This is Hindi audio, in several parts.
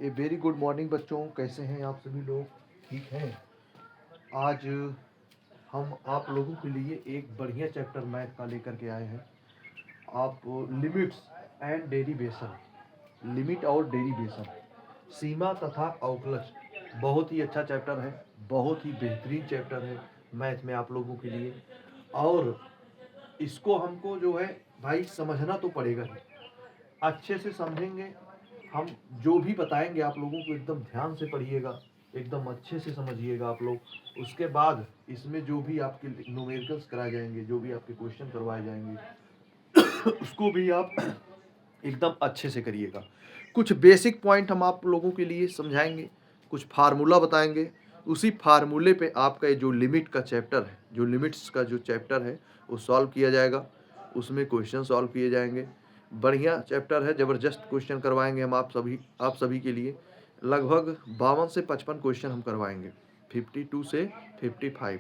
ए वेरी गुड मॉर्निंग बच्चों, कैसे हैं आप सभी लोग? ठीक हैं। आज हम आप लोगों के लिए एक बढ़िया चैप्टर मैथ का लेकर के आए हैं। आप लिमिट्स एंड डेरिवेशन, लिमिट और डेरिवेशन, सीमा तथा अवकलज, बहुत ही अच्छा चैप्टर है, बहुत ही बेहतरीन चैप्टर है मैथ में आप लोगों के लिए। और इसको हमको जो है भाई समझना तो पड़ेगा ही, अच्छे से समझेंगे। हम जो भी बताएंगे आप लोगों को एकदम ध्यान से पढ़िएगा, एकदम अच्छे से समझिएगा आप लोग। उसके बाद इसमें जो भी आपके न्यूमेरिकल्स कराए जाएंगे, जो भी आपके क्वेश्चन करवाए जाएंगे उसको भी आप एकदम अच्छे से करिएगा। कुछ बेसिक पॉइंट हम आप लोगों के लिए समझाएंगे, कुछ फार्मूला बताएंगे। उसी फार्मूले पे आपका ये जो लिमिट का चैप्टर है, जो लिमिट्स का जो चैप्टर है वो सॉल्व किया जाएगा। उसमें क्वेश्चन सॉल्व किए जाएंगे। बढ़िया चैप्टर है, ज़बरदस्त क्वेश्चन करवाएंगे हम आप सभी के लिए। लगभग 52 से 55 क्वेश्चन हम करवाएंगे, 52 से 55।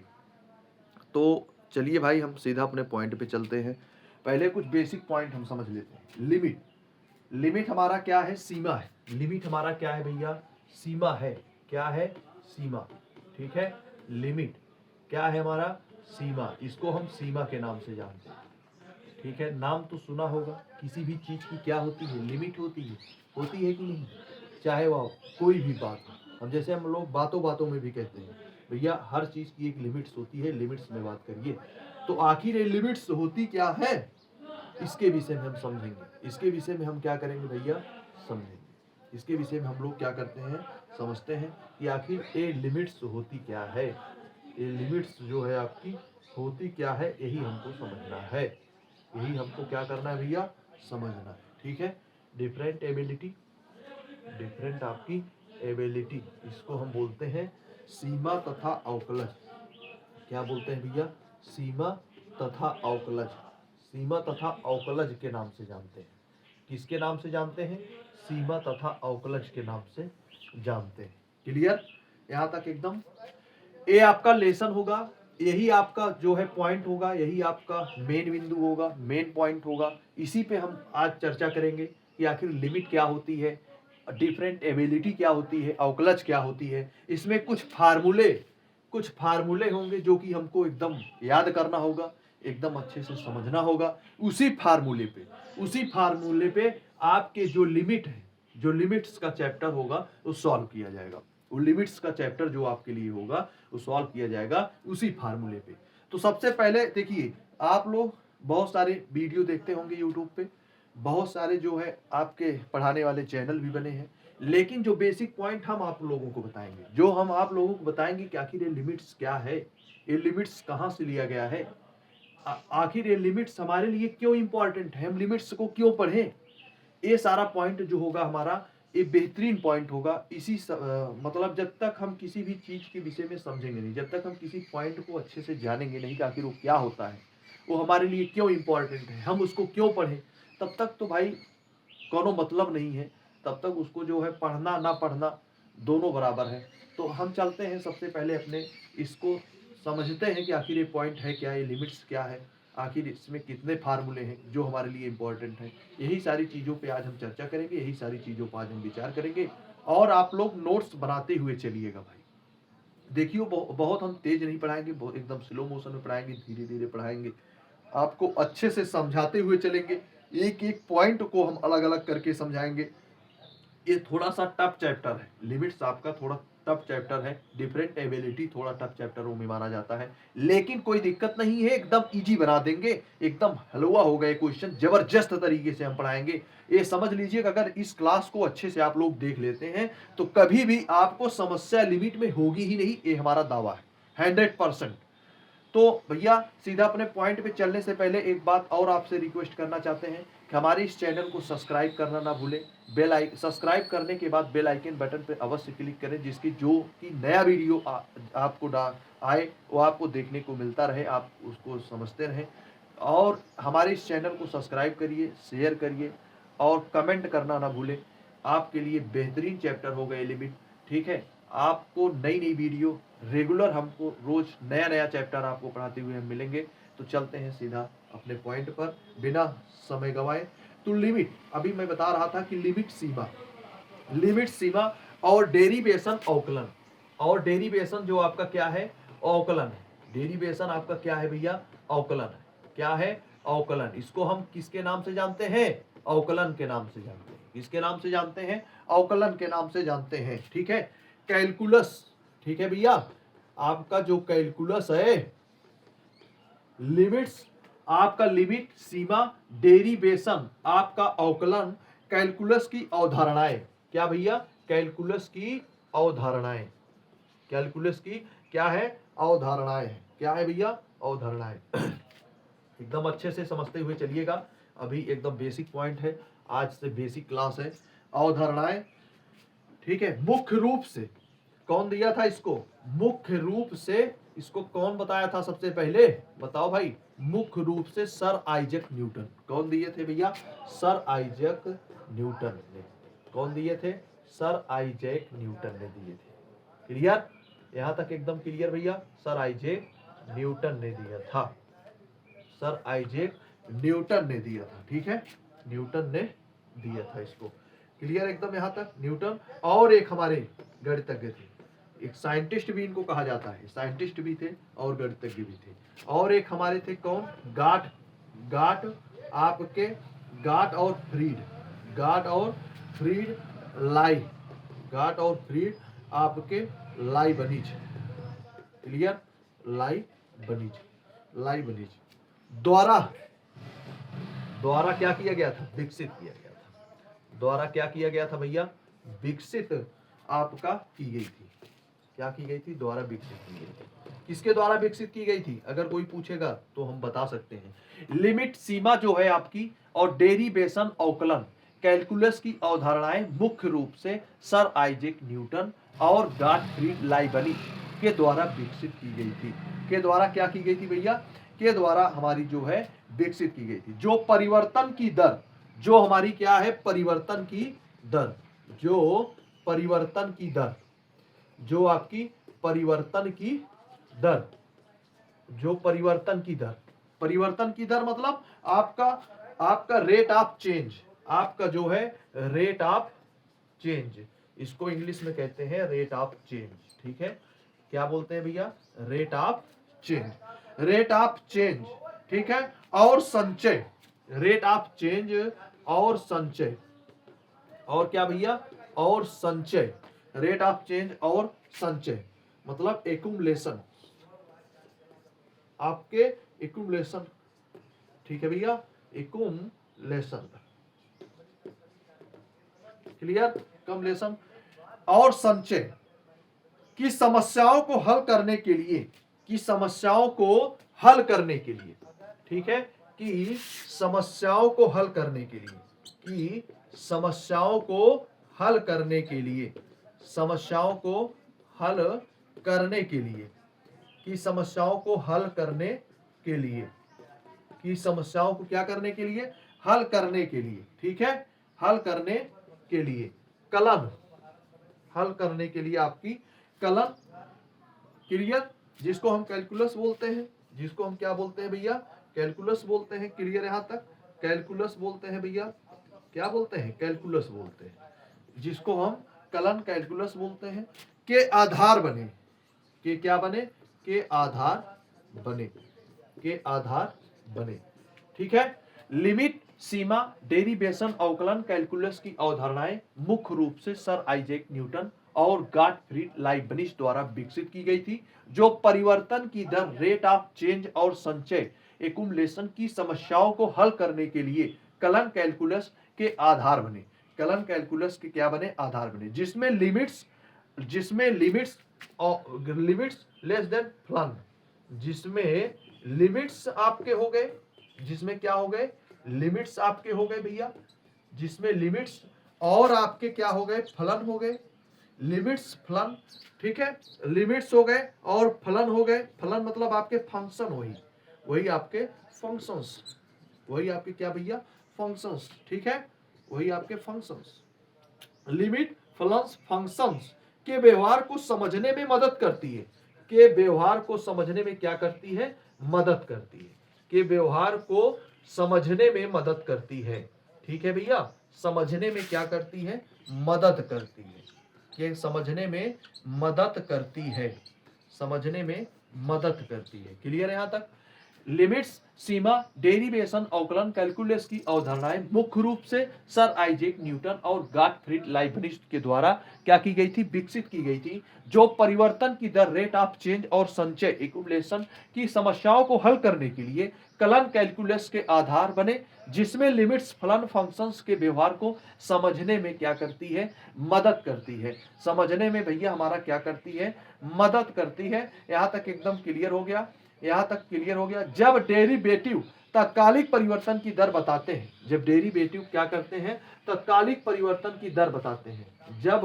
तो चलिए भाई, हम सीधा अपने पॉइंट पे चलते हैं। पहले कुछ बेसिक पॉइंट हम समझ लेते हैं। लिमिट हमारा क्या है? सीमा है। लिमिट हमारा क्या है भैया? सीमा है। क्या है? सीमा। ठीक है। लिमिट क्या है हमारा? सीमा। इसको हम सीमा के नाम से जानते हैं। ठीक है। नाम तो सुना होगा, किसी भी चीज की क्या होती है? लिमिट होती है कि नहीं? चाहे वह कोई भी बात हो। हम जैसे हम लोग बातों बातों में भी कहते हैं भैया हर चीज की एक लिमिट्स होती है, लिमिट्स में बात करिए। तो आखिर ये लिमिट्स होती क्या है, इसके विषय में हम समझेंगे। इसके विषय में हम क्या करेंगे भैया? समझेंगे। इसके विषय में हम लोग क्या करते हैं? समझते हैं कि आखिर ये लिमिट्स होती क्या है। ये लिमिट्स जो है आपकी होती क्या है, यही हमको समझना है। यही हमको क्या करना है भैया? समझना है। ठीक है। डिफरेंट एबिलिटी, डिफरेंट आपकी एबिलिटी, इसको हम बोलते हैं सीमा तथा अवकलज। क्या बोलते हैं भैया? सीमा तथा अवकलज। सीमा तथा अवकलज के नाम से जानते हैं। किसके नाम से जानते हैं? सीमा तथा अवकलज के नाम से जानते हैं। क्लियर? यहां तक एकदम। ये आपका लेसन होगा, यही आपका जो है पॉइंट होगा, यही आपका मेन बिंदु होगा, मेन पॉइंट होगा। इसी पे हम आज चर्चा करेंगे कि आखिर लिमिट क्या होती है, डिफरेंट एबिलिटी क्या होती है, अवकलज क्या होती है। इसमें कुछ फार्मूले होंगे जो कि हमको एकदम याद करना होगा, एकदम अच्छे से समझना होगा। उसी फार्मूले पे आपके जो लिमिट है, जो लिमिट्स का चैप्टर होगा वो सॉल्व किया जाएगा। वो लिमिट्स का चैप्टर जो आपके लिए होगा वो सॉल्व किया जाएगा उसी फार्मूले पे। तो सबसे पहले देखिए, आप लोग बहुत सारे वीडियो देखते होंगे यूट्यूब पे, बहुत सारे जो है आपके पढ़ाने वाले चैनल भी बने हैं। लेकिन जो बेसिक पॉइंट हम आप लोगों को बताएंगे, जो हम आप लोगों को बताएंगे कि आखिर ये लिमिट्स क्या है, ये लिमिट्स कहाँ से लिया गया है, आखिर ये लिमिट्स हमारे लिए क्यों इंपॉर्टेंट है, हम लिमिट्स को क्यों पढ़ें। ये सारा पॉइंट जो होगा हमारा, ये बेहतरीन पॉइंट होगा। मतलब जब तक हम किसी भी चीज के विषय में समझेंगे नहीं, जब तक हम किसी पॉइंट को अच्छे से जानेंगे नहीं कि आखिर वो क्या होता है, वो हमारे लिए क्यों इंपॉर्टेंट है, हम उसको क्यों पढ़ें, तब तक तो भाई कोनो मतलब नहीं है। तब तक उसको जो है पढ़ना ना पढ़ना दोनों बराबर है। तो हम चलते हैं सबसे पहले अपने इसको समझते हैं कि आखिर ये पॉइंट है क्या, ये लिमिट्स क्या है, आखिर इसमें कितने फार्मूले हैं जो हमारे लिए इंपॉर्टेंट हैं। यही सारी चीज़ों पे आज हम चर्चा करेंगे, यही सारी चीज़ों पर आज हम विचार करेंगे। और आप लोग नोट्स बनाते हुए चलिएगा भाई। देखियो बहुत हम तेज नहीं पढ़ाएंगे, बहुत एकदम स्लो मोशन में पढ़ाएंगे, धीरे धीरे पढ़ाएंगे, आपको अच्छे से समझाते हुए चलेंगे। एक एक पॉइंट को हम अलग अलग करके समझाएंगे। ये थोड़ा सा टफ चैप्टर है, लिमिट्स आपका थोड़ा टफ चैप्टर है, डिफरेंट एबिलिटी थोड़ा टफ चैप्टर में माना जाता है। लेकिन कोई दिक्कत नहीं है, एकदम इजी बना देंगे, एकदम हलवा होगा ये क्वेश्चन, जबरदस्त तरीके से हम पढ़ाएंगे। ये समझ लीजिए अगर इस क्लास को अच्छे से आप लोग देख लेते हैं तो कभी भी आपको समस्या लिमिट में होगी ही नहीं, ये हमारा दावा है 100%। तो भैया सीधा अपने पॉइंट पे चलने से पहले एक बात और आपसे रिक्वेस्ट करना चाहते हैं कि हमारे इस चैनल को सब्सक्राइब करना ना भूलें। सब्सक्राइब करने के बाद बेल आइकन बटन पे अवश्य क्लिक करें, जिसकी जो कि नया वीडियो आपको आए वो आपको देखने को मिलता रहे, आप उसको समझते रहें। और हमारे इस चैनल को सब्सक्राइब करिए, शेयर करिए और कमेंट करना ना भूलें। आपके लिए बेहतरीन चैप्टर होगा ये लिमिट। ठीक है। आपको नई नई वीडियो रेगुलर, हमको रोज नया नया चैप्टर आपको पढ़ाते हुए हम मिलेंगे। तो चलते हैं सीधा अपने पॉइंट पर बिना समय गवाए। तो लिमिट, अभी मैं बता रहा था कि लिमिट सीमा, लिमिट सीमा और डेरिवेशन अवकलन। और डेरिवेशन जो आपका क्या है, अवकलन है। डेरिवेशन आपका क्या है भैया, अवकलन है। क्या है, अवकलन। इसको हम किसके नाम से जानते हैं, अवकलन के नाम से जानते हैं। किसके नाम से जानते हैं, अवकलन के नाम से जानते हैं। ठीक है, कैलकुलस, ठीक है भैया, आपका जो कैलकुलस है, लिमिट्स आपका लिमिट सीमा डेरिवेशन आपका अवकलन, कैलकुलस की अवधारणाएं। क्या भैया, कैलकुलस की अवधारणाएं। कैलकुलस की क्या है, अवधारणाएं है। क्या है भैया, अवधारणाएं। एकदम अच्छे से समझते हुए चलिएगा, अभी एकदम बेसिक पॉइंट है, आज से बेसिक क्लास है। अवधारणाएं, ठीक है। मुख्य रूप से कौन दिया था इसको, मुख्य रूप से इसको कौन बताया था सबसे पहले, बताओ भाई। मुख्य रूप से सर आइजैक न्यूटन। कौन दिए थे भैया, सर आइजैक न्यूटन ने। कौन दिए थे, सर आइजैक न्यूटन ने दिए थे। क्लियर, यहां तक एकदम क्लियर भैया। सर आइजैक न्यूटन ने दिया था, सर आइजैक न्यूटन ने दिया था। ठीक है, न्यूटन ने दिया था इसको। क्लियर एकदम यहां तक, न्यूटन। और एक हमारे गणितज्ञ थे, एक साइंटिस्ट भी इनको कहा जाता है, साइंटिस्ट भी थे और गणितज्ञ भी थे। और एक हमारे थे कौन, गाट, गाट आपके, गाट और फ्रीड, गाट और फ्रीड लाई, गाट और फ्रीड आपके लाई बनीज। क्लियर, लाई बनीज, लाई बनीज द्वारा, द्वारा क्या किया गया था, विकसित किया गया था। द्वारा क्या किया गया था भैया, विकसित आपका की गई थी। क्या की गई थी, द्वारा विकसित की गई थी। किसके द्वारा विकसित की गई थी, अगर कोई पूछेगा तो हम बता सकते हैं। लिमिट सीमा जो है आपकी और डेरिवेशन अवकलन, कैलकुलस की अवधारणाएं मुख्य रूप से सर आइजैक न्यूटन और गॉटफ्रीड लाइबनिज के द्वारा विकसित की गई थी। के द्वारा क्या की गई थी भैया, के द्वारा हमारी जो है विकसित की गई थी। जो परिवर्तन की दर, जो हमारी क्या है, परिवर्तन की दर, जो परिवर्तन की दर, जो आपकी परिवर्तन की दर, जो परिवर्तन की दर, परिवर्तन की दर मतलब आपका, आपका रेट ऑफ चेंज, आपका जो है रेट ऑफ चेंज, इसको इंग्लिश में कहते हैं रेट ऑफ चेंज। ठीक है, क्या बोलते हैं भैया, rate of change, rate of change. ठीक है, और संचय, रेट ऑफ चेंज और संचय, और क्या भैया, और संचय, रेट ऑफ चेंज और संचय मतलब एक्यूमुलेशन, आपके एक्यूमुलेशन। ठीक है भैया, एक्यूमुलेशन। क्लियर, कम्युलेशन और संचय की समस्याओं को हल करने के लिए, की समस्याओं को हल करने के लिए, ठीक है, कि समस्याओं को हल करने के लिए, कि समस्याओं को हल करने के लिए, समस्याओं को हल करने के लिए, कि समस्याओं को हल करने के लिए, कि समस्याओं को क्या करने के लिए, हल करने के लिए। ठीक है, हल करने के लिए, कलन, हल करने के लिए आपकी कलन। क्लियर, जिसको हम कैलकुलस बोलते हैं, जिसको हम क्या बोलते हैं भैया, कैलकुलस बोलते हैं। क्लियर यहां तक, कैलकुलस बोलते हैं भैया, क्या बोलते हैं, कैलकुलस बोलते हैं, जिसको हम कलन कैलकुलस बोलते हैं। के आधार बने, के क्या बने, के आधार बने, के आधार बने। ठीक है, लिमिट सीमा डेरिवेशन अवकलन कैलकुलस की अवधारणाएं मुख्य रूप से सर आइजैक न्यूटन और गॉटफ्रीड लाइबनिज द्वारा विकसित की गई थी। जो परिवर्तन की दर, रेट ऑफ चेंज और संचय एक्यूमुलेशन की समस्याओं को हल करने के लिए कलन कैलकुलस के आधार बने, कलन कैलकुलस के क्या बने, आधार बने। जिसमें लिमिट्स, जिसमें लिमिट्स लिमिट्स लेस देन फलन, जिसमें लिमिट्स आपके हो गए, जिसमें क्या हो गए, लिमिट्स आपके हो गए भैया, जिसमें लिमिट्स और आपके क्या हो गए, फलन हो गए, लिमिट्स फलन। ठीक है, लिमिट्स हो गए और फलन हो गए। फलन मतलब आपके फंक्शन, वही वही आपके फंक्शंस, वही आपके क्या भैया, फंक्शंस। ठीक है, वही आपके फंक्शंस। लिमिट फलन्स फंक्शंस के व्यवहार को समझने में मदद करती है, के व्यवहार को समझने में क्या करती है, मदद करती है, के व्यवहार को समझने में मदद करती है। ठीक है भैया, समझने में क्या करती है, मदद करती है, कि समझने में मदद करती है, समझने में मदद करती है। क्लियर है यहाँ तक? लिमिट्स, सीमा, डेरिवेशन, अवकलन, कैलकुलस की अवधारणाएं मुख्य रूप से सर आइजैक न्यूटन और गॉटफ्रीड लाइबनिज के द्वारा क्या की गई थी, विकसित की गई थी, जो परिवर्तन की दर, रेट ऑफ चेंज और संचय एक्युमुलेशन की समस्याओं को हल करने के लिए कलन कैलकुलस के आधार बने, जिसमें लिमिट्स, फलन, फंक्शंस के व्यवहार को समझने में क्या करती है, मदद करती है। समझने में भैया हमारा क्या करती है, मदद करती है। यहां तक एकदम क्लियर हो गया, यहां तक क्लियर हो गया। जब डेरिवेटिव तात्कालिक परिवर्तन की दर बताते हैं, जब डेरिवेटिव क्या करते हैं, तात्कालिक परिवर्तन की दर बताते हैं, जब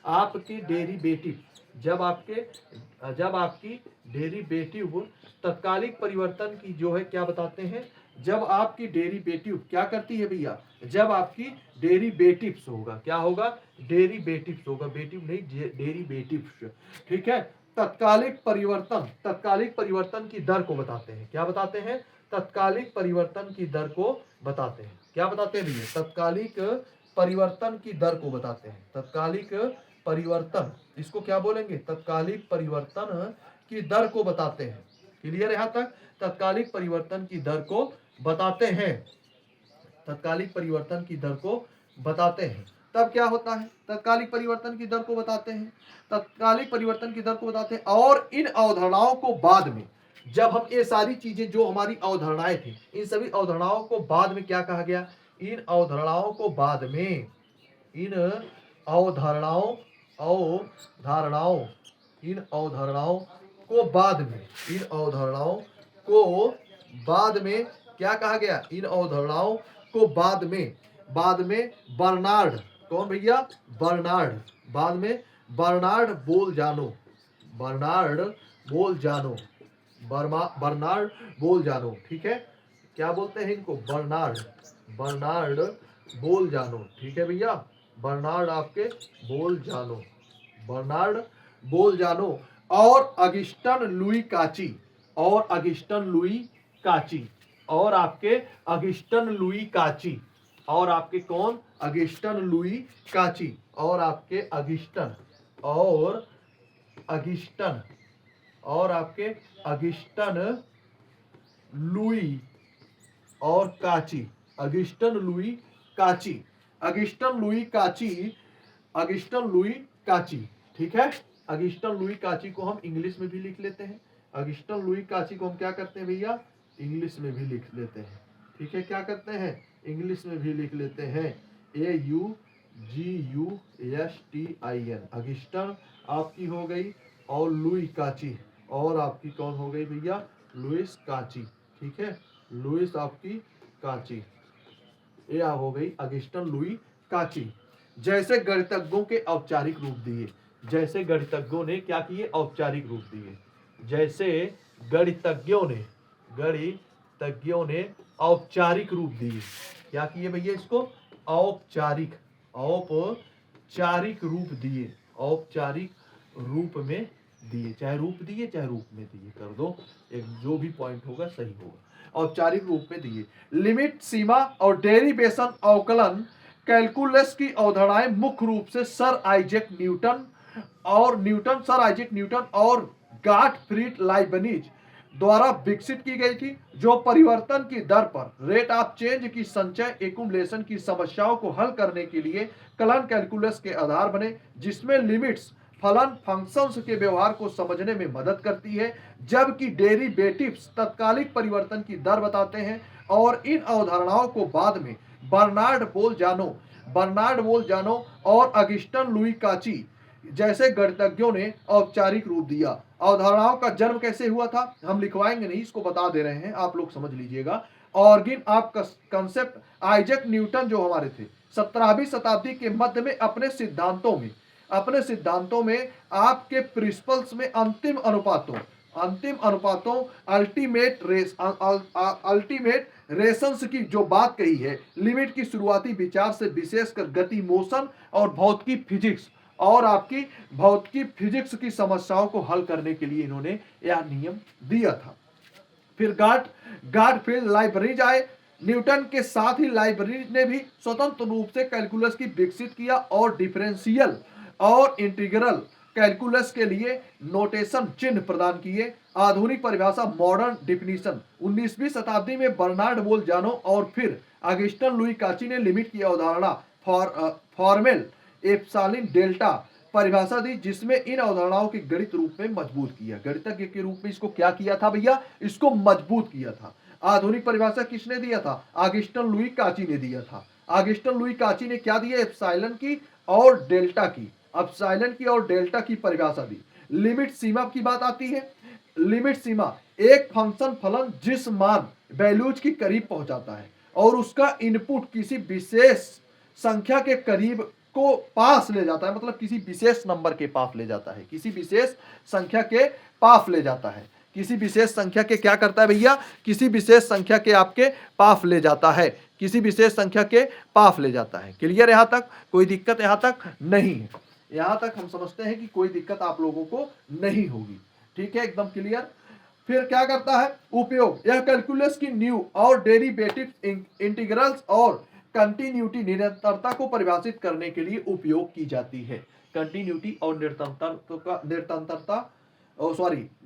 आपके डेरिवेटिव, जब आपकी डेरिवेटिव तात्कालिक परिवर्तन की जो है क्या बताते हैं, जब आपकी डेरिवेटिव क्या करती है भैया, जब आपकी डेरिवेटिव्स होगा, क्या होगा, डेरिवेटिव्स होगा, बेटिव नहीं, डेरिवेटिव्स, ठीक है। तत्कालिक परिवर्तन की दर को बताते हैं, क्या बताते हैं, तत्कालिक परिवर्तन की दर को बताते हैं, क्या बताते हैं भैया, तत्कालिक परिवर्तन की दर को बताते हैं, तत्कालिक परिवर्तन, इसको क्या बोलेंगे, तत्कालिक परिवर्तन की दर को बताते हैं। क्लियर यहां तक? तत्कालिक परिवर्तन की दर को बताते हैं, तत्कालिक परिवर्तन की दर को बताते हैं। तब क्या होता है, तत्कालिक परिवर्तन की दर को बताते हैं, तत्कालिक परिवर्तन की दर को बताते हैं, और इन अवधारणाओं को बाद में, जब हम ये सारी चीजें जो हमारी अवधारणाएं थी, इन सभी अवधारणाओं को बाद में क्या कहा गया, इन अवधारणाओं को बाद में, इन अवधारणाओं अवधारणाओं इन अवधारणाओं को बाद में, इन अवधारणाओं को बाद में क्या कहा गया, इन अवधारणाओं को बाद में बर्नार्ड, कौन भैया, बर्नार्ड, बाद में Bernard Bolzano, Bernard Bolzano, Bernard Bolzano, ठीक है, क्या बोलते हैं इनको, बर्नार्ड बोलजानो, ठीक है भैया, बर्नार्ड आपके बोलजानो, बर्नार्ड बोलजानो, और अगस्टन लुई काची, और अगस्टन लुई काची, और आपके अगस्टन लुई काची, और आपके कौन, अगस्टन लुई काची, और आपके अगस्टन, और अगस्टन, और आपके अगस्टन लुई और काची, अगस्टन लुई काची, अगस्टन लुई काची, अगस्टन लुई काची, ठीक है। अगस्टन लुई काची को हम इंग्लिश में भी लिख लेते हैं, अगस्टन लुई काची को हम क्या करते हैं भैया, इंग्लिश में भी लिख लेते हैं, ठीक है, क्या करते हैं, इंग्लिश में भी लिख लेते हैं, AUGUSTIN, अगस्टन आपकी हो गई, और लुई काची, और आपकी कौन हो गई भैया, लुइस काची, ठीक है, लुइस आपकी काची, ये हो गई अगस्टन लुई काची। जैसे गणितज्ञों के औपचारिक रूप दिए, जैसे गणितज्ञों ने क्या किए, औपचारिक रूप दिए, जैसे गणितज्ञों ने औपचारिक रूप दिए, क्या किए भैया, इसको औपचारिक रूप दिए, औपचारिक रूप में दिए, चाहे रूप दिए चाहे रूप में दिए, कर दो, एक जो भी पॉइंट होगा सही होगा, औपचारिक रूप में दिए। लिमिट, सीमा और डेरिवेशन, अवकलन, कैलकुलस की अवधारणाएं मुख्य रूप से सर आइजैक न्यूटन और गॉटफ्रीड लाइबनिज द्वारा विकसित की गई थी, जो परिवर्तन की दर पर, रेट ऑफ चेंज की संचय एक्युमुलेशन की समस्याओं को हल करने के लिए कलन कैलकुलस के आधार बने, जिसमें लिमिट्स, फलन, फंक्शंस के व्यवहार को समझने में मदद करती है, जबकि डेरिवेटिव्स तत्कालिक परिवर्तन की दर बताते हैं, और इन अवधारणाओं को बाद में बर्नार्ड बोलजानो और अगस्टन लुई काची जैसे गणितज्ञों ने औपचारिक रूप दिया। अवधारणाओं का जन्म कैसे हुआ था, हम लिखवाएंगे नहीं, इसको बता दे रहे हैं, आप लोग समझ लीजिएगा। Organ of concept, Isaac Newton जो हमारे थे 17वीं शताब्दी के मध्य में अपने सिद्धांतों में आपके प्रिंसिपल्स में अंतिम अनुपातों अल्टीमेट रेशंस की जो बात कही है, लिमिट की शुरुआती विचार से विशेषकर गति, मोशन और भौतिकी फिजिक्स की समस्याओं को हल करने के लिए इन्होंने यह नियम दिया था। फिर गॉटफ्रीड लाइबनिज आए, न्यूटन के साथ ही लाइब्रेरी ने भी स्वतंत्र रूप से कैलकुलस की विकसित किया और डिफरेंशियल और इंटीग्रल कैलकुलस के लिए नोटेशन चिन्ह प्रदान किए। आधुनिक परिभाषा मॉडर्न डिफिनीशन 19वीं शताब्दी में बर्नार्ड बोलजानो और फिर अगस्टन लुई काची ने लिमिट की अवधारणा फॉर्मेल एप्सिलॉन डेल्टा परिभाषा दी, जिसमें इन अवधारणाओं के गणित रूप में मजबूत किया। गणितज्ञ के रूप में इसको क्या किया था भैया, इसको मजबूत किया था। आधुनिक परिभाषा किसने दिया था, ऑगस्टन लुई काची ने दिया था। ऑगस्टन लुई काची ने क्या दिया, एप्सिलॉन की और डेल्टा की, एप्सिलॉन की और डेल्टा की परिभाषा दी। लिमिट सीमा की बात आती है। लिमिट सीमा एक फंक्शन फलन जिस मान वैल्यूज की करीब पहुंचाता है और उसका इनपुट किसी विशेष संख्या के करीब को पास ले जाता है, मतलब किसी विशेष नंबर के पास ले जाता है, किसी विशेष संख्या के पास ले जाता है, किसी विशेष संख्या के क्या करता है भैया, किसी विशेष संख्या के आपके पास ले जाता है, किसी विशेष संख्या के पास ले जाता है। क्लियर, यहां तक कोई दिक्कत यहां तक नहीं है, यहां तक हम समझते हैं कि कोई दिक्कत आप लोगों को नहीं होगी। ठीक है, एकदम क्लियर। फिर क्या करता है उपयोग, यह कैलकुलस की न्यू और डेरिवेटिव इंटीग्रल्स और कंटिन्यूटी निरंतरता को परिभाषित करने के लिए उपयोग की जाती है। कंटिन्यूटी और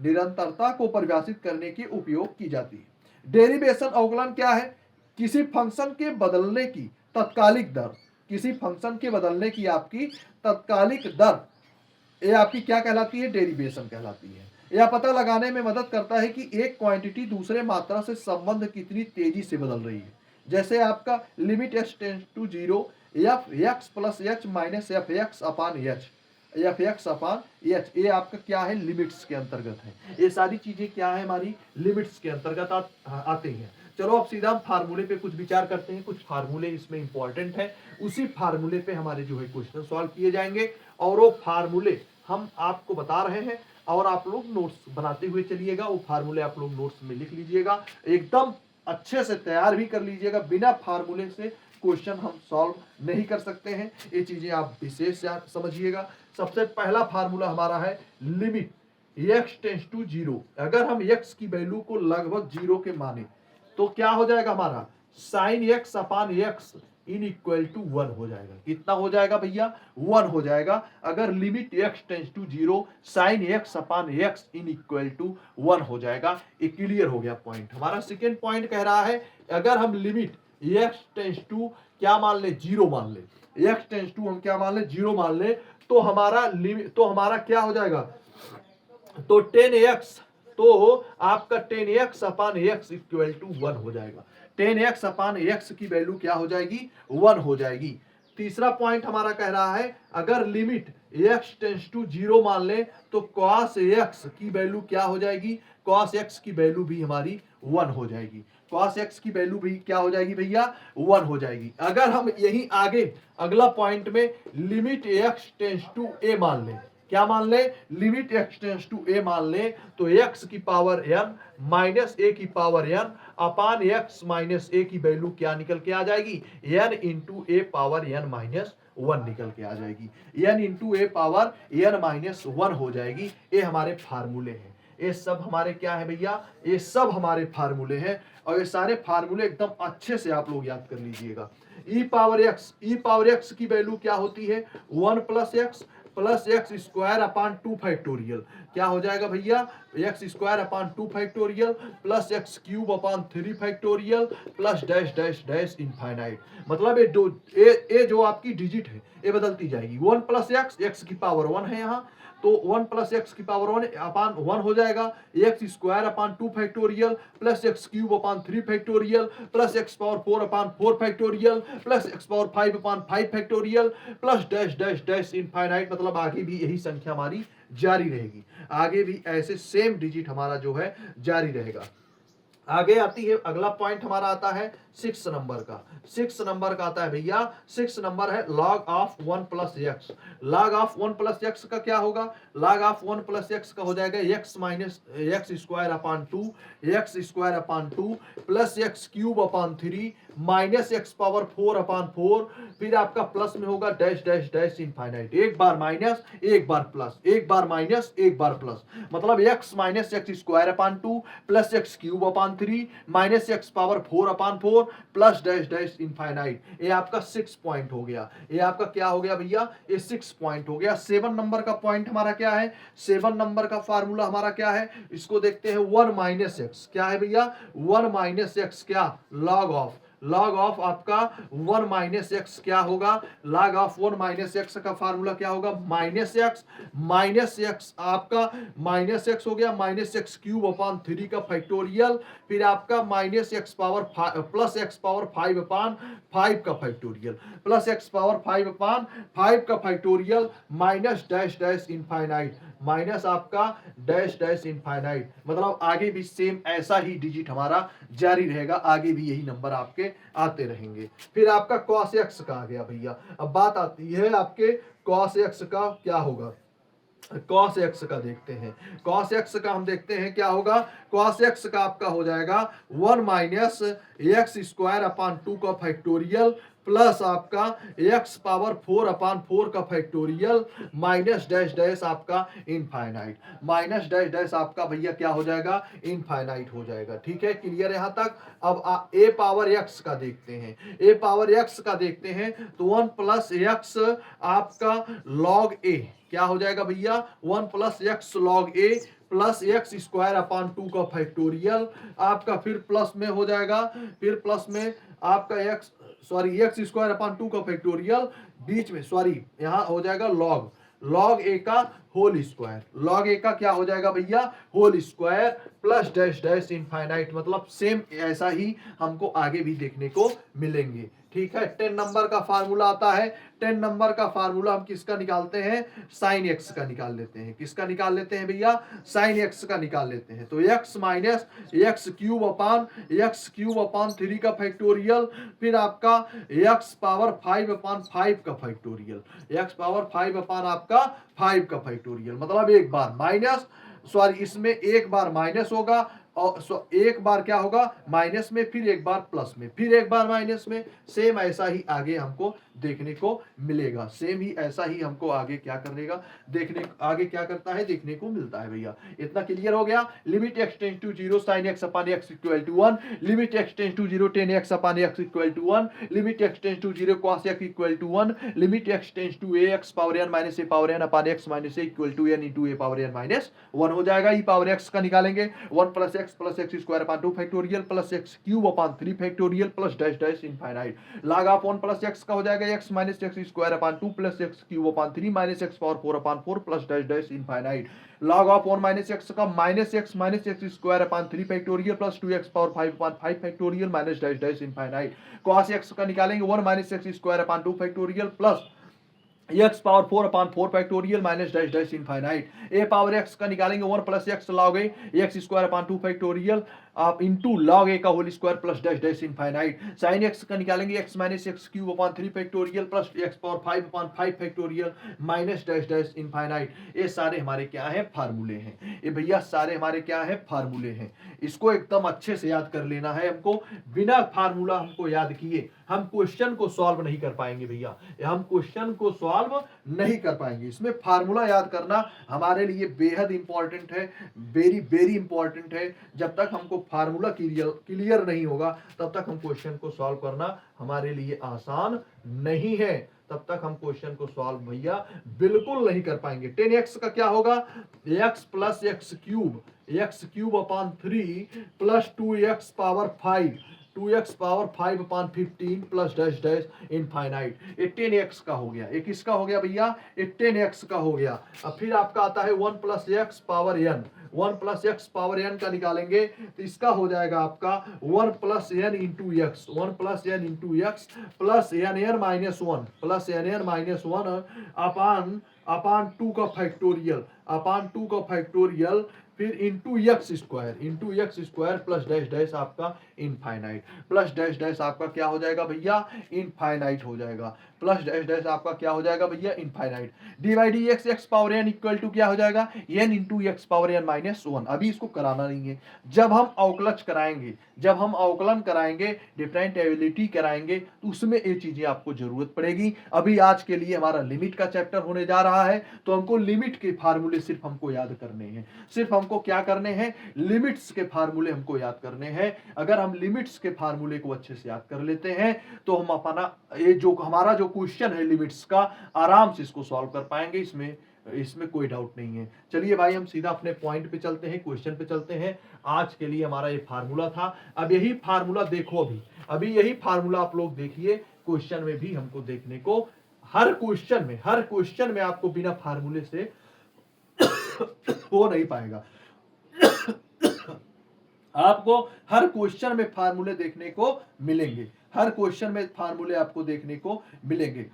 निरंतरता को परिभाषित करने की उपयोग की जाती है। डेरिवेशन अवकलन क्या है, किसी फंक्शन के बदलने की तत्कालिक दर, किसी फंक्शन के बदलने की आपकी तत्कालिक दर, ये आपकी क्या कहलाती है, डेरिवेशन कहलाती है। यह पता लगाने में मदद करता है कि एक क्वांटिटी दूसरे मात्रा से संबंध कितनी तेजी से बदल रही है। जैसे आपका limit x tends to 0 f x plus h minus f x upon h, f x upon h, ये आपका क्या है, लिमिट्स के अंतर्गत है। ये सारी चीजें क्या है, हमारी लिमिट्स के अंतर्गत आते हैं। चलो अब सीधा फार्मूले पे कुछ विचार करते हैं। कुछ फार्मूले इसमें इंपॉर्टेंट है, उसी फार्मूले पे हमारे जो है क्वेश्चन सॉल्व किए जाएंगे और वो फार्मूले हम आपको बता रहे हैं और आप लोग नोट्स बनाते हुए चलिएगा। वो फार्मूले आप लोग नोट्स में लिख लीजिएगा, एकदम अच्छे से तैयार भी कर लीजिएगा। बिना फार्मूले से क्वेश्चन हम सॉल्व नहीं कर सकते हैं, ये चीजें आप विशेष समझिएगा। सबसे पहला फार्मूला हमारा है लिमिट x टेंड्स टू 0। अगर हम x की वैल्यू को लगभग 0 के माने तो क्या हो जाएगा हमारा, साइन x अपान x इन इक्वल टू 1 हो जाएगा। कितना हो जाएगा भैया, 1 हो जाएगा। अगर limit x tends to 0 sine x upon x इन इक्वल टू 1 हो जाएगा। ये क्लियर हो गया पॉइंट। हमारा सेकेंड पॉइंट कह रहा है अगर हम लिमिट x टेंड्स टू क्या मान ले, 0 मान ले, x टेंड्स टू हम क्या मान ले, 0 मान ले, तो हमारा लिमिट, तो हमारा क्या हो जाएगा, तो 10x, तो आपका 10x upon x equal to 1 हो जाएगा। 10x अपान x की वैल्यू क्या हो जाएगी, 1 हो जाएगी। तीसरा पॉइंट हमारा कह रहा है अगर लिमिट x टेंड्स टू 0 मान ले तो cos x की वैल्यू क्या हो जाएगी, cos x की वैल्यू भी हमारी 1 हो जाएगी। cos x की वैल्यू भी क्या हो जाएगी भैया, 1 हो जाएगी। अगर हम यही आगे अगला पॉइंट में limit x tends to a मान ले, क्या मान ले, limit x tends to a मान ले, तो x की पावर n माइनस a की power n upon x minus a की वैल्यू क्या निकल के आ जाएगी, n into a power n minus 1 निकल के आ जाएगी। n into a power n minus 1 हो जाएगी। ये हमारे फार्मूले हैं, ये सब हमारे क्या है भैया, ये सब हमारे फार्मूले हैं और ये सारे फार्मूले एकदम अच्छे से आप लोग याद कर लीजिएगा। e पावर x की वैल्यू क्या होती है, 1 प्लस एक्स स्क्वायर अपान 2 फैक्टोरियल, क्या हो जाएगा भैया, एक्स स्क्वायर अपान 2 फैक्टोरियल प्लस एक्स क्यूब अपान 3 factorial plus dash dash dash infinite. मतलब ये जो आपकी डिजिट है ये बदलती जाएगी। 1 प्लस एक्स की पावर 1 है यहाँ, तो 1 प्लस एक्स की पावर 1 अपान 1 हो जाएगा। एक्स स्क्वायर अपान 2 फैक्टोरियल प्लस एक्स क्यूब अपान 3 फैक्टोरियल प्लस एक्स पावर 4 अपान 4 फैक्टोरियल प्लस एक्स पावर 5 अपान 5 factorial plus dash dash dash infinite. मतलब आगे भी यही संख्या हमारी जारी रहेगी, आगे भी ऐसे सेम डिजिट हमारा जो है जारी रहेगा। आगे आती है अगला पॉइंट हमारा आता है 6 नंबर का। 6 नंबर का आता है भैया, 6 नंबर है log of 1 plus x. log of 1 plus x का क्या होगा, log ऑफ 1 प्लस एक्स का हो जाएगा एक्स माइनस एक्स स्क्वायर अपान 2, एक्स स्क्वायर अपान 2 प्लस एक्स क्यूब अपान 3 माइनस एक्स पावर 4 अपान 4, फिर आपका प्लस में होगा डैश डैश डैश इनफाइनाइट। एक बार माइनस एक बार प्लस, एक बार माइनस एक बार प्लस, मतलब एक्स माइनस एक्स स्क्वायर अपान 2 प्लस एक्स क्यूब अपान 3 minus x power 4/4 plus dash dash infinite. ये आपका 6 पॉइंट हो गया। ये आपका क्या हो गया भैया, ये 6 पॉइंट हो गया। 7 नंबर का पॉइंट हमारा क्या है, 7 नंबर का फार्मूला हमारा क्या है, इसको देखते हैं 1 माइनस एक्स। क्या है भैया, 1 माइनस एक्स क्या, लॉग ऑफ आपका 1 माइनस एक्स क्या होगा, लॉग ऑफ 1 माइनस एक्स का फार्मूला क्या होगा, माइनस एक्स आपका माइनस एक्स हो गया, माइनस एक्स क्यूब अपॉन 3 का फैक्टोरियल, फिर आपका minus x power plus x power 5 upon 5 का factorial, plus x power 5 upon 5 का factorial, minus dash dash infinite, minus आपका डैश डैश इनफाइनाइट। मतलब आगे भी सेम ऐसा ही डिजिट हमारा जारी रहेगा, आगे भी यही नंबर आपके आते रहेंगे। फिर आपका cos x का आ गया भैया। अब बात आती है आपके cos x का क्या होगा, cos x का देखते हैं। cos x का हम देखते हैं क्या होगा, cos x का आपका हो जाएगा 1 माइनस एक्स स्क्वायर अपॉन 2 का फैक्टोरियल प्लस आपका x पावर 4/4 का फैक्टोरियल माइनस डैश डैश आपका इनफाइनाइट, माइनस डैश डैश आपका भैया क्या हो जाएगा, इनफाइनाइट हो जाएगा। ठीक है, क्लियर यहां तक। अब a पावर x का देखते हैं, a पावर x का देखते हैं तो 1 प्लस एक्स आपका लॉग a क्या हो जाएगा भैया, 1 plus x log a plus x square upon 2 का फैक्टोरियल आपका, फिर प्लस में हो जाएगा, फिर प्लस में आपका एक्स स्क्वायर अपॉन 2 का फैक्टोरियल, बीच में यहां हो जाएगा लॉग ए का होल स्क्वायर, लॉग ए का क्या हो जाएगा भैया, whole square plus dash dash infinite. मतलब सेम ऐसा ही हमको आगे भी देखने को मिलेंगे। ठीक है, 10 नंबर का फार्मूला आता है। 10 नंबर का फार्मूला हम किसका निकालते हैं, साइन एक्स का निकाल लेते हैं। किसका निकाल लेते हैं भैया, साइन एक्स का निकाल लेते हैं। तो x minus x cube upon 3 का फैक्टोरियल, फिर आपका एक्स पावर 5/5 का फैक्टोरियल, एक्स पावर 5/5 आपका 5 का फैक्टोरियल। मतलब एक बार माइनस इसमें एक बार माइनस होगा और एक बार क्या होगा माइनस में, फिर एक बार प्लस में, फिर एक बार माइनस में। सेम ऐसा ही आगे हमको देखने को मिलेगा, सेम ही ऐसा ही हमको आगे क्या करेगा, आगे क्या करता है देखने को मिलता है भैया। इतना क्लियर हो गया। Limit x tends to 0 sin x upon x equal to 1, limit x tends to 0 tan x upon x equal to 1, limit x tends to 0 cos x equal to 1, limit x tends to ax power n minus a power n upon x minus a equal to n into a power n minus 1 हो जाएगा। e पावर x का निकालेंगे 1 plus x square upon 2 factorial plus x cube upon 3 factorial plus dash dash infinite. log of 1 plus x का हो जाएगा x minus x square upon 2 plus x cube upon 3 minus x power 4/4 plus dash dash infinite. log of 1 minus x का minus x square upon 3 factorial plus 2x power 5/5 factorial minus dash dash infinite. cos x का निकालेंगे 1 minus x square upon 2 factorial plus x power 4/4 factorial minus dash dash infinite. A power x का निकालेंगे 1 plus x log a x square upon 2 factorial आप इनटू लॉग ए का whole square plus dash dash infinite. Sine x का निकालेंगे x minus x cube upon 3 factorial plus x power 5/5 factorial minus dash dash infinite. ये सारे हमारे क्या है, फार्मूले हैं। ये भैया सारे हमारे क्या है, फार्मूले हैं। इसको एकदम अच्छे से याद कर लेना है हमको। बिना फार्मूला हमको याद किए हम क्वेश्चन को सॉल्व नहीं कर पाएंगे भैया, हम क्वेश्चन को सॉल्व नहीं कर पाएंगे। इसमें फार्मूला याद करना हमारे लिए बेहद इंपॉर्टेंट है, वेरी वेरी इंपॉर्टेंट है। जब तक हमको फार्मूला क्लियर नहीं होगा तब तक हम क्वेश्चन को सॉल्व करना हमारे लिए आसान नहीं है, तब तक हम क्वेश्चन को सॉल्व भैया बिल्कुल नहीं कर पाएंगे। 10x का क्या होगा, x plus x cube upon 3 plus 2x power 5 2x power 5/15 plus dash dash infinite. ये 10x का हो गया। ये किसका हो गया भैया, ये 10x का हो गया। अब फिर आपका आता है 1 plus x power n, 1 plus x power n का निकालेंगे तो इसका हो जाएगा आपका 1 plus n into x, 1 plus n into x plus nn minus 1 plus nn minus 1 अपान 2 का फैक्टोरियल फिर into x square plus dash dash आपका इनफाइनाइट, प्लस डैश डैश आपका क्या हो जाएगा भैया, इनफाइनाइट हो जाएगा, प्लस डैश डैश आपका क्या हो जाएगा भैया, infinite. Divide x power n equal to क्या हो जाएगा, n into x power n minus 1। अभी इसको कराना नहीं है, जब हम अवकलज कराएंगे, जब हम अवकलन कराएंगे, डिफरेंटिएबिलिटी कराएंगे तो उसमें ये चीजें आपको जरूरत पड़ेगी। अभी आज के लिए हमारा लिमिट का चैप्टर होने जा रहा है तो हमको लिमिट के फार्मूले सिर्फ हमको याद करने हैं, सिर्फ हमको क्या करने हैं, लिमिट्स के फार्मूले हमको याद करने हैं। अगर हम लिमिट्स के फार्मूले को अच्छे से याद कर लेते हैं तो हम अपना ये जो हमारा जो क्वेश्चन है लिमिट्स का, आराम से इसको सॉल्व कर पाएंगे, इसमें कोई डाउट नहीं है। चलिए भाई हम सीधा अपने पॉइंट पे चलते हैं, क्वेश्चन पे चलते हैं। आज के लिए हमारा ये फार्मूला था। अब यही फार्मूला देखो, अभी यही फार्मूला आप लोग देखिए, क्वेश्चन में भी हमको देखने को, हर क्वेश्चन में आपको बिना फार्मूले से हो नहीं पाएगा। आपको हर क्वेश्चन में फार्मूले देखने को मिलेंगे, हर क्वेश्चन में फार्मूले आपको देखने को मिलेंगे।